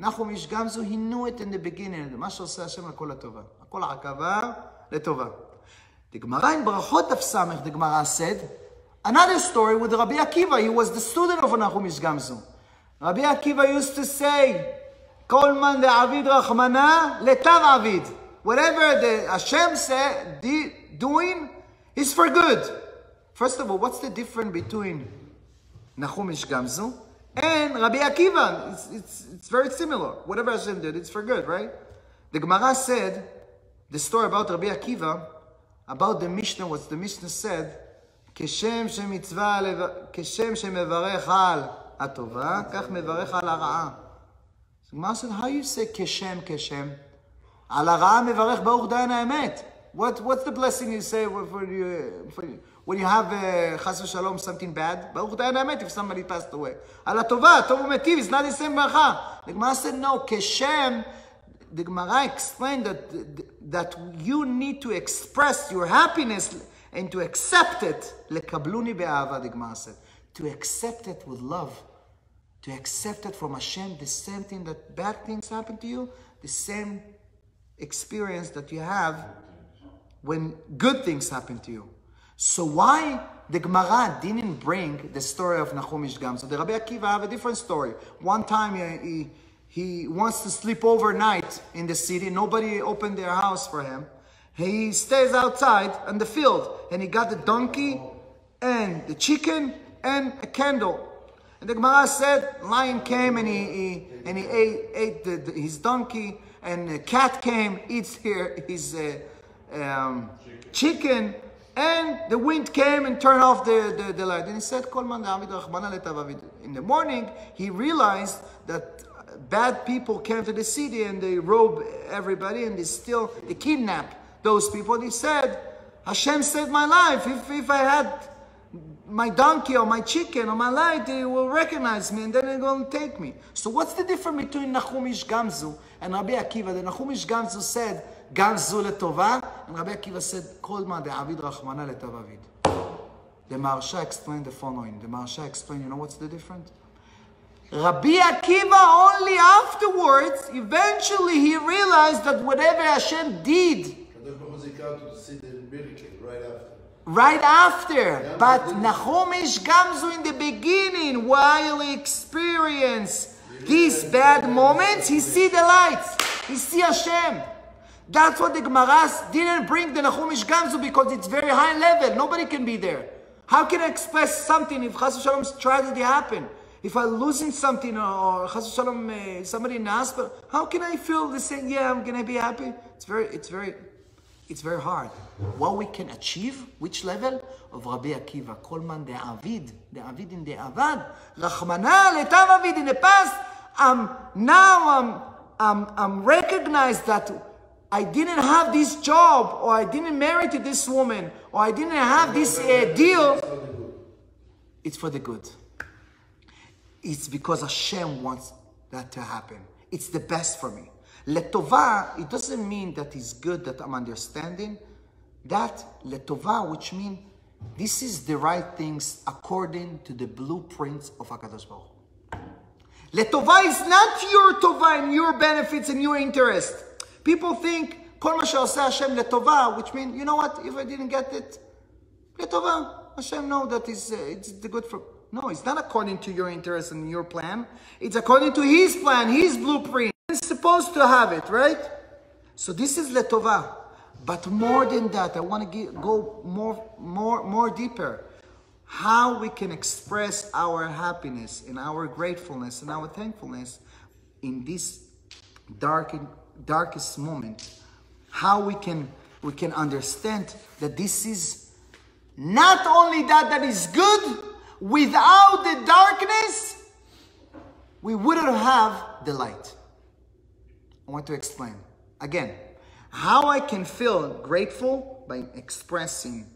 Nachum ish gamzu, he knew it in the beginning. Ma she'oseh Hashem hakol latova. Hakol hakava letova. The Gemara in Barachot Daf Samech, the Gemara said, another story with Rabbi Akiva. He was the student of Nachum ish gamzu. Rabbi Akiva used to say, Kol man le'avid rachmana letav avid. Whatever the Hashem said, doing is for good. First of all, what's the difference between Nachum ish gamzu and Rabbi Akiva? It's very similar. Whatever Hashem did, it's for good, right? The Gemara said, the story about Rabbi Akiva, about the Mishnah, what the Mishnah said, Keshem shemevarech al atova, kach mevarech al hara'a. So the Gemara said, how you say Keshem? Al hara'a mevarech baruch dayan ha'emet. What's the blessing you say when you have chas v'shalom something bad? Baruch dayan ha'emet if somebody passed away. Al atova, tov u'metiv, it's not the same bracha. The Gemara said, no, Keshem. The Gemara explained that you need to express your happiness and to accept it. Lekabluni be'ava, the Gemara said. To accept it with love. To accept it from Hashem, the same thing that bad things happen to you, the same experience that you have when good things happen to you. So why the Gemara didn't bring the story of Nachum ish gamzu? So the Rabbi Akiva have a different story. One time he wants to sleep overnight in the city. Nobody opened their house for him. He stays outside in the field. And he got the donkey and the chicken and a candle. And the Gemara said, lion came and he ate his donkey, and a cat came, eats his chicken, and the wind came and turned off the light. And he said, in the morning, he realized that bad people came to the city and they rob everybody and they kidnap those people. And he said, Hashem saved my life. If I had my donkey or my chicken or my light, they will recognize me and then they're going to take me. So what's the difference between Nahum Ish Gamzu and Rabbi Akiva? The Nahum Ish Gamzu said, Gamzu letova, and Rabbi Akiva said, Kol ma de'avid rachmana letavavid. The Maharsha explained the following. The Maharsha explained, you know what's the difference? Rabbi Akiva only afterwards, eventually he realized that whatever Hashem did, right after. But Nahum Ish Gamzu in the beginning, while he experienced these bad moments, he see the lights. He see Hashem. That's what the Gemara didn't bring the Nahum Ish Gamzu, because it's very high level. Nobody can be there. How can I express something if Chas v'Shalom tragedy happen? If I'm losing something, or Chas v'Shalom somebody in the hospital, how can I feel the same? Yeah, I'm gonna be happy. It's very hard. What we can achieve, which level? Of Rabbi Akiva. Kol man de'avid in de'avad. Rachmana letav avid. In the past, I'm recognized that I didn't have this job, or I didn't marry to this woman, or I didn't have this deal. It's for the good. It's because Hashem wants that to happen. It's the best for me. Letova, it doesn't mean that it's good that I'm understanding. That letova, which means this is the right things according to the blueprints of HaKadosh Baruch Hu. Letova is not your tova and your benefits and your interest. People think, Kol ma she'oseh Hashem letova, which means, you know what, if I didn't get it, letova, Hashem know that it's the good for... No, it's not according to your interest and your plan. It's according to His plan, His blueprint. It's supposed to have it, right? So this is letova. But more than that, I want to go more deeper. How we can express our happiness and our gratefulness and our thankfulness in this darkest moment. How we can understand that this is not only that is good. Without the darkness, we wouldn't have the light. I want to explain again how I can feel grateful by expressing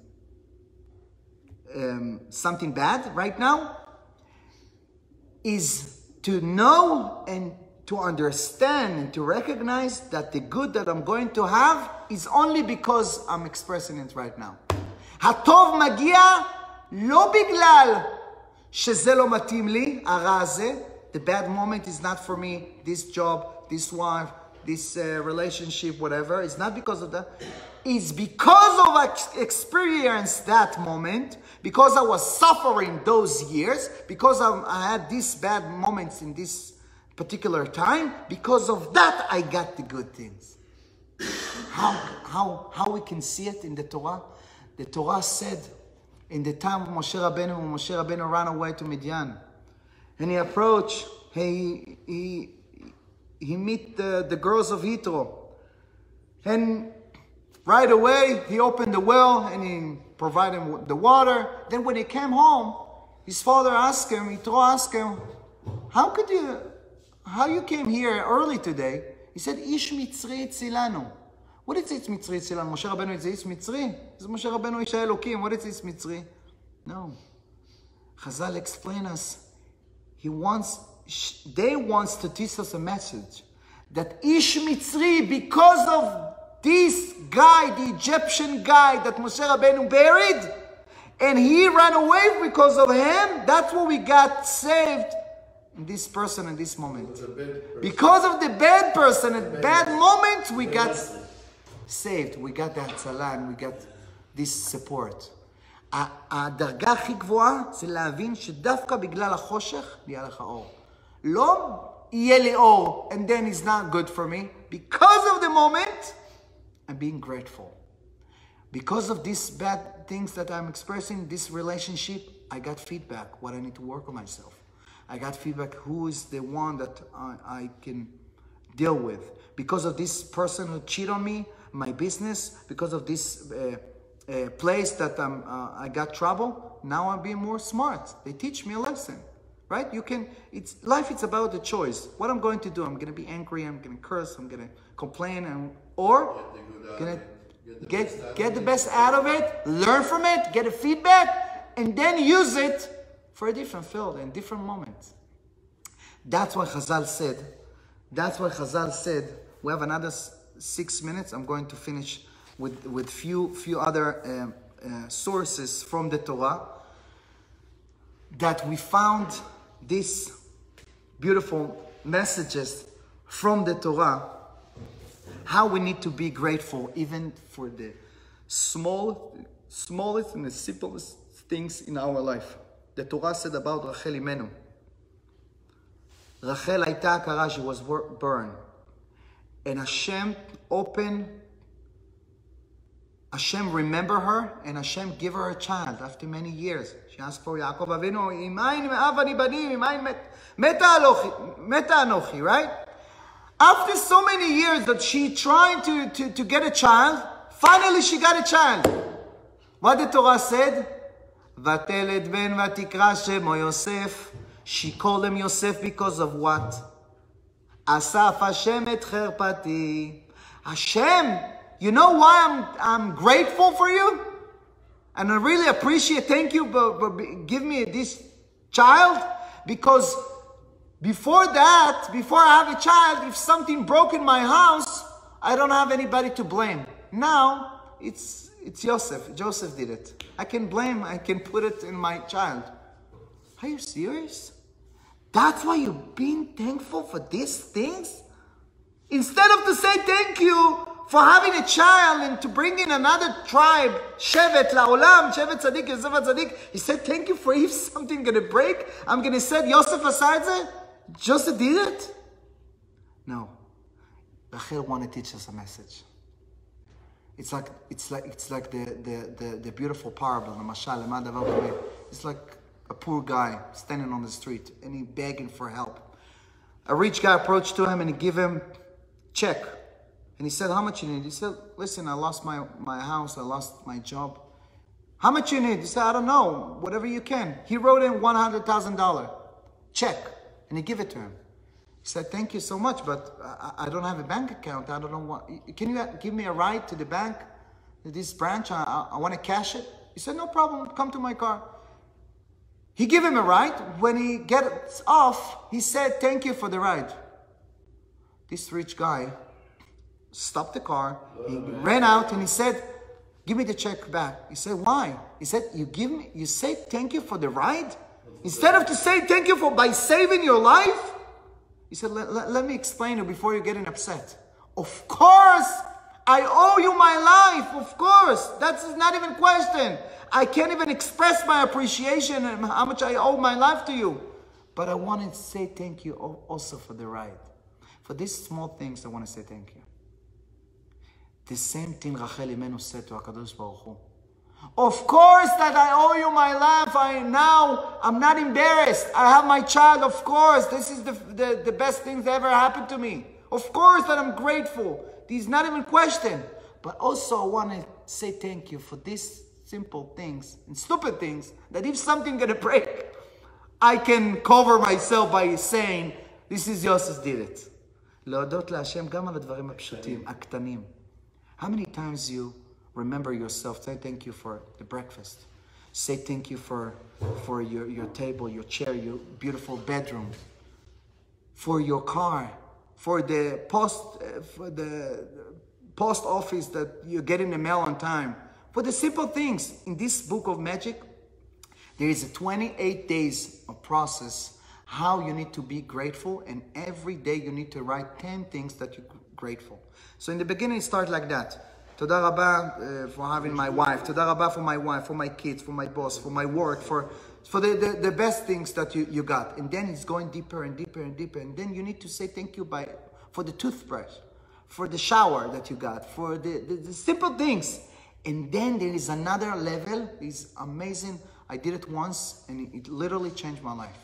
something bad right now is to know and to understand and to recognize that the good that I'm going to have is only because I'm expressing it right now. Hatov magia לא בגלל שזה לא מתאים לי, הרע הזה, the bad moment is not for me, this job, this wife, this relationship, whatever, it's not because of that. It's because of I experienced that moment, because I was suffering those years, because I had these bad moments in this particular time, because of that I got the good things. How we can see it in the Torah? The Torah said, in the time of Moshe Rabbeinu, when Moshe Rabbeinu ran away to Midian, and he approached, he met the girls of Yitro, and right away he opened the well and he provided him the water. Then when he came home, his father asked him, Yitro asked him, how you came here early today? He said, Ish Mitzri Tzilanu. What is it Mitzri Tzilanu? Moshe Rabbeinu is Ish Mitzri? Is Moshe Rabbeinu Ish Elokim? What is it Mitzri? No. Chazal explain us. They wants to teach us a message. That Ish Mitzri, because of this guy, the Egyptian guy that Moshe Rabbeinu buried, and he ran away because of him, that's what we got saved in this person in this moment. Because of the bad person and bad moment, we got saved. We got that tzala and we got this support. הדרגה הכי גבוהה זה להבין שדווקא בגלל החושך נהיה לך אור. לא יהיה לי אור and then it's not good for me. Because of the moment, I'm being grateful. Because of these bad things that I'm expressing, this relationship, I got feedback, what I need to work on myself. I got feedback who is the one that I can deal with. Because of this person who cheated on me, my business, because of this place that I got trouble, now I'm being more smart. They teach me a lesson, right? Life, it's about the choice. What I'm going to do, I'm going to be angry, I'm going to curse, I'm going to complain, or get the best out of it, learn from it, get a feedback, and then use it for a different field and different moments. That's what Chazal said. We have another 6 minutes. I'm going to finish with few other sources from the Torah that we found these beautiful messages from the Torah, how we need to be grateful even for the smallest and the simplest things in our life. The Torah said about Rachel Imenu. Rachel הייתה הכרה, she was burned. And Hashem remember her, and Hashem give her a child after many years. She asked for Yaakov Avinu, Imayin me'av ani banim, Imayin meta anochi, right? After so many years that she tried to get a child, finally she got a child. What the Torah said? Vateled ben vatikra shemo Yosef. She called him Yosef because of what? Asaf Hashem et cherpati. Hashem, you know why I'm grateful for you? And I really appreciate, thank you for giving me this child. Because before that, before I have a child, if something broke in my house, I don't have anybody to blame. Now, it's Joseph. Joseph did it. I can blame, I can put it in my child. Are you serious? That's why you're being thankful for these things? Instead of to say thank you for having a child and to bring in another tribe, Shevet La'olam, Shevet Tzadik, Yosef Tzadik, he said thank you for if something going to break, I'm going to say Yosef aside it? Joseph did it? No. Rachel want to teach us a message. It's like the beautiful parable, the mashal. It's like a poor guy standing on the street and he begging for help. A rich guy approached to him and he gave him check. And he said, how much you need? He said, listen, I lost my house, I lost my job. How much you need? He said, I don't know, whatever you can. He wrote in $100,000 check and he gave it to him. He said, thank you so much, but I don't have a bank account. I don't know what. Can you give me a ride to the bank, to this branch? I want to cash it. He said, no problem, come to my car. He gave him a ride. When he gets off, he said, thank you for the ride. This rich guy stopped the car. He ran out and he said, give me the check back. He said, why? He said, you say thank you for the ride? Instead of to say thank you by saving your life? He said, let me explain it before you're getting upset. Of course, I owe you my life. Of course. That's not even a question. I can't even express my appreciation and how much I owe my life to you. But I want to say thank you also for the ride. For these small things, I want to say thank you. The same thing Rachel Imenu said to HaKadosh Baruch Hu. Of course that I owe you my life. I'm not embarrassed. I have my child. Of course, this is the best thing that ever happened to me. Of course that I'm grateful. This is not even a question. But also I want to say thank you for these simple things and stupid things that if something gonna break, I can cover myself by saying, this is Yosef did it. להודות להשם גם על הדברים הפשוטים, הקטנים. How many times you remember yourself, say thank you for the breakfast. Say thank you for your table, your chair, your beautiful bedroom. For your car. For the post office that you're getting the mail on time. For the simple things. In this book of magic, there is a 28 days of process how you need to be grateful, and every day you need to write 10 things that you're grateful. So in the beginning, start like that. Toda Rabba for having my wife. Toda Rabba for my wife, for my kids, for my boss, for my work, for the best things that you got. And then it's going deeper and deeper and deeper. And then you need to say thank you for the toothbrush, for the shower that you got, for the simple things. And then there is another level. It's amazing. I did it once and it literally changed my life.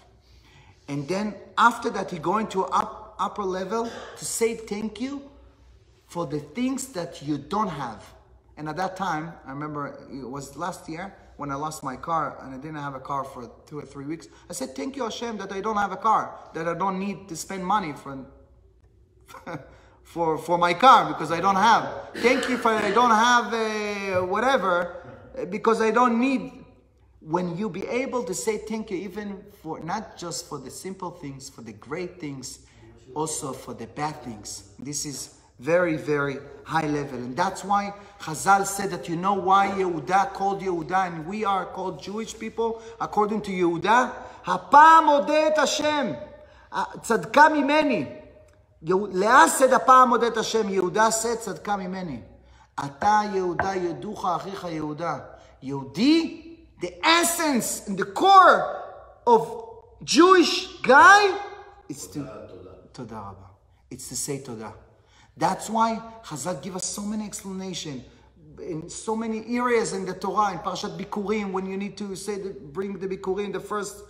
And then after that, you go into upper level to say thank you for the things that you don't have. And at that time, I remember it was last year when I lost my car and I didn't have a car for 2 or 3 weeks. I said, thank you, Hashem, that I don't have a car, that I don't need to spend money for my car because I don't have. Thank you for I don't have whatever because I don't need. When you be able to say thank you, even for not just for the simple things, for the great things, also for the bad things. This is very, very high level. And that's why Chazal said that you know why Yehuda called Yehuda and we are called Jewish people according to Yehuda. Hapam odet Hashem, tzadka mimeni. Leah said hapam odet Hashem, Yehuda said tzadka mimeni. Ata Yehuda yeducha achicha Yehuda. Yehudi, the essence and the core of Jewish guy is to Toda Rabba. It's to say Toda. That's why Chazal give us so many explanations in so many areas in the Torah, in Parashat Bikurim, when you need to say bring the Bikurim, the first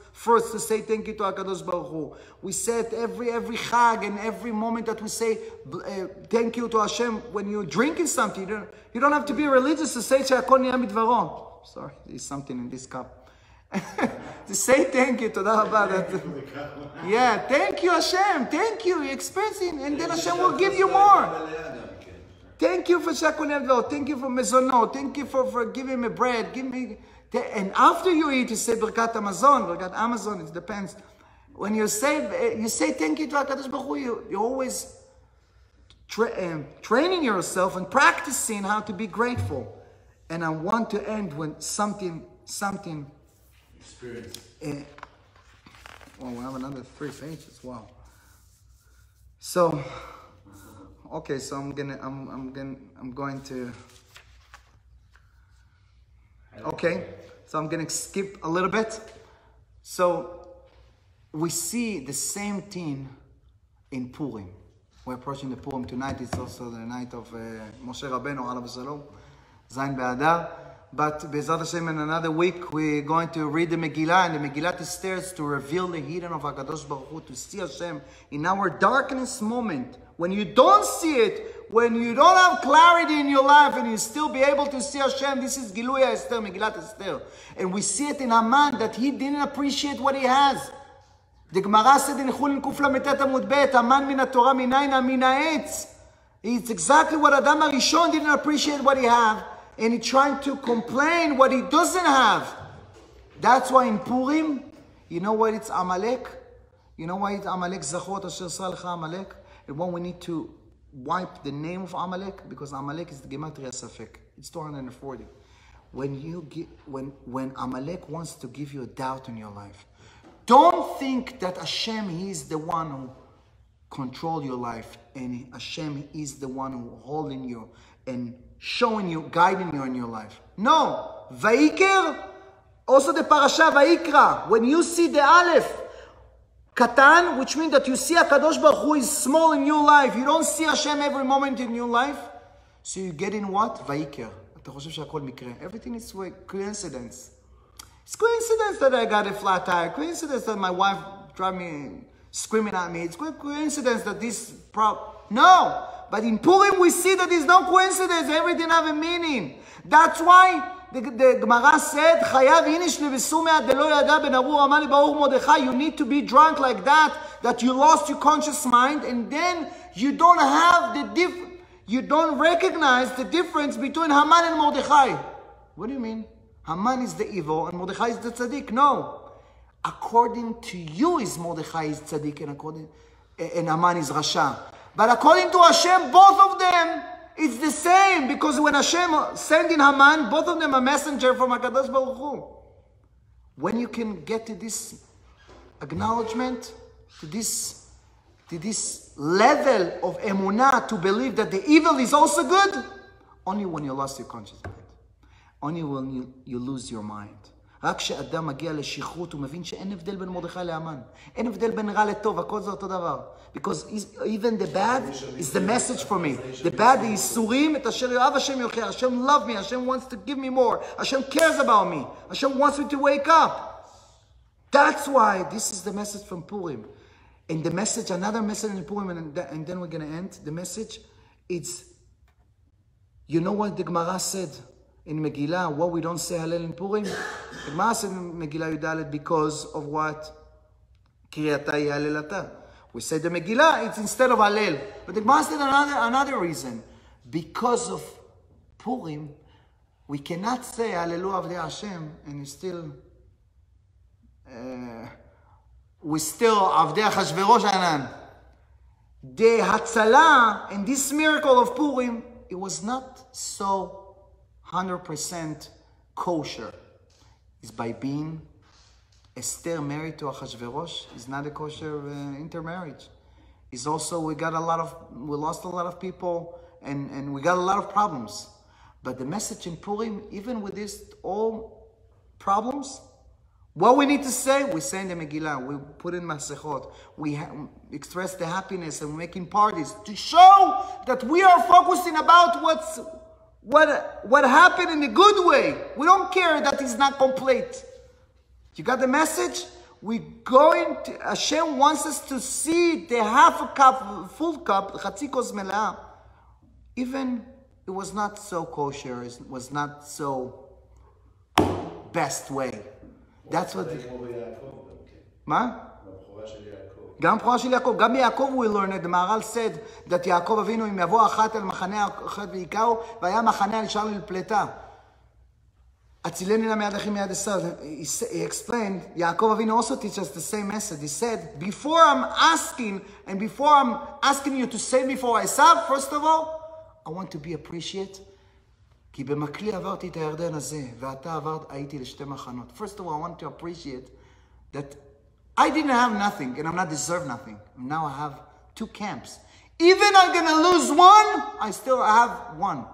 to say thank you to HaKadosh Baruch Hu. We said every Chag and every moment that we say thank you to Hashem when you're drinking something. You don't have to be religious to say She'akol Niyah Midvaro. Sorry, there's something in this cup. To say thank you to that. Yeah, thank you Hashem. Thank you. You're experiencing, and then Hashem will give you more. Thank you for She'akol Niyah Midvaro. Thank you for Mezono. Thank you for giving me bread. Give me. And after you eat, you say Birkat Amazon. It depends. When you say thank you to HaKadosh Baruch Hu, you're always training yourself and practicing how to be grateful. And I want to end with something. Experience. Well, we have another 3 pages. Wow. So, okay. So I'm going to. Okay. So I'm going to skip a little bit. So we see the same thing in Purim. We're approaching the Purim tonight. It's also the night of Moshe Rabbeinu, Alav Shalom. Zayin Be'adar. But Be'ezrat Hashem, in another week, we're going to read the Megillah, and the Megillah is there to reveal the hidden of HaKadosh Baruch Hu, to see Hashem in our darkness moment, when you don't see it, when you don't have clarity in your life, and you still be able to see Hashem. This is Gilui Esther, Megillat Esther. And we see it in Haman, that he didn't appreciate what he has. The Gemara said in Chulin Kuf Lametet Amud Bet, Haman min haTorah minayna min ha'etz. It's exactly what Adam HaRishon didn't appreciate what he had. And he's trying to complain what he doesn't have. That's why in Purim, you know why it's Amalek? You know why it's Amalek? Zachot asher salcha Amalek. And when we need to wipe the name of Amalek, because Amalek is the Gematria Safek. It's 240. When Amalek wants to give you a doubt in your life, don't think that Hashem, He is the one who controls your life, and Hashem is the one who holding you and showing you, guiding you in your life. No. Vaiker, also the parasha Vaikra, when you see the Aleph, Katan, which means that you see HaKadosh Baruch Hu is small in your life. You don't see Hashem every moment in your life. So you get in what? Vaiker. Everything is coincidence. It's coincidence that I got a flat tire. Coincidence that my wife drive me, screaming at me. It's coincidence that this problem. No. But in Purim we see that there's no coincidence. Everything have a meaning. That's why the Gemara said, "Chayav inish levesu me'ad delo yada ben Aru Amali Baruch Mordechai." You need to be drunk like that you lost your conscious mind, and then you don't have you don't recognize the difference between Haman and Mordechai. What do you mean? Haman is the evil and Mordechai is the tzaddik. No. According to you is Mordechai is tzaddik and Haman is rasha. But according to Hashem, both of them, it's the same. Because when Hashem sent in Haman, both of them are messenger from HaKadosh Baruch Hu. When you can get to this acknowledgement, to this level of emunah, to believe that the evil is also good, only when you lost your conscious mind. Only when you lose your mind. רק כשאדם מגיע לשכרות הוא מבין שאין הבדל בין מרדכי להמן. אין הבדל בין רע לטוב, הכל זה אותו דבר. Because even the bad is the message for me. The bad, the ייסורים, את אשר יאהב השם יוכיח. Hashem love me, Hashem wants to give me more. Hashem cares about me. Hashem wants me to wake up. That's why this is the message from Purim. And the message, another message in Purim, and then we're going to end the message. It's, you know what the Gemara said in Megillah, what we don't say Hallel in Purim? The Gemara said in Megillah Yudalet because of what? Kriyata Halelata. We say the Megillah, it's instead of Hallel. But the Gemara said another reason. Because of Purim, we cannot say Hallelu Avdei Hashem, and it's still... we still Avdei Achashverosh Anan. The Hatzalah and this miracle of Purim, it was not so 100% kosher. It's by being Esther married to Achashverosh. It's not a kosher intermarriage. It's also we lost a lot of people and we got a lot of problems. But the message in Purim, even with this all problems, what we need to say, we say in the Megillah, we put in Masechot, we express the happiness and we're making parties to show that we are focusing about what happened in a good way. We don't care that it's not complete. You got the message? Hashem wants us to see the half a cup, full cup, chatzi kos melaa. Even it was not so kosher, it was not so best way. That's what... מה? גם בכורה של יעקב. גם ביעקב we learned, the Maharal said that יעקב אבינו אם יבוא אחת אל מחנה אחת ויקראו והיה מחנה על שער לפלטה. הצילני לה מיד אחי מיד עשיו. He explained, Yaakov Avinu also teaches us the same message. He said, before I'm asking you to save me for Esav, first of all, I want to be appreciated. כי במקלי עברתי את הירדן הזה, ואתה הייתי לשתי מחנות. First of all, I want to appreciate that I didn't have nothing, and I'm not deserve nothing. Now I have 2 camps. Even I'm going to lose one, I still have one.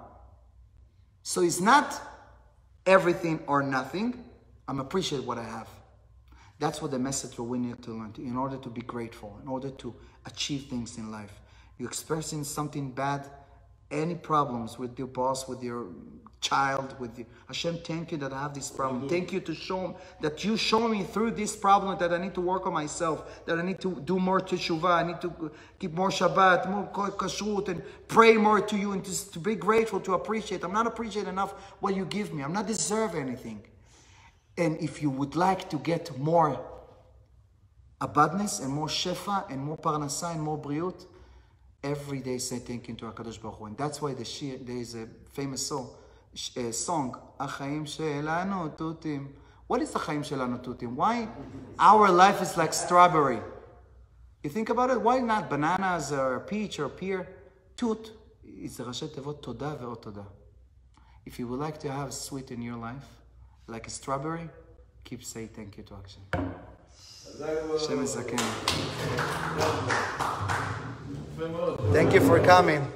So it's not everything or nothing. I'm appreciate what I have. That's what the message we need to learn in order to be grateful, in order to achieve things in life. You're experiencing something bad, any problems with your boss, with your child, with you. Hashem, thank you that I have this problem. Thank you to show that you show me through this problem that I need to work on myself, that I need to do more teshuvah, I need to keep more Shabbat, more kashrut, and pray more to you, and to be grateful, to appreciate. I'm not appreciate enough what you give me. I'm not deserve anything. And if you would like to get more abundance and more shefa and more parnasa and more briut, every day say thank you to HaKadosh Baruch Hu. And that's why there is a famous song, Achaim Shelanu Tutim. What is Achaim Shelanu Tutim? Why our life is like strawberry? You think about it? Why not bananas or peach or pear? Tut is the Rashi Tevot Toda ve'ot Toda. If you would like to have sweet in your life, like a strawberry, keep saying thank you to Hashem. Hashem is Zaken. Thank you for coming.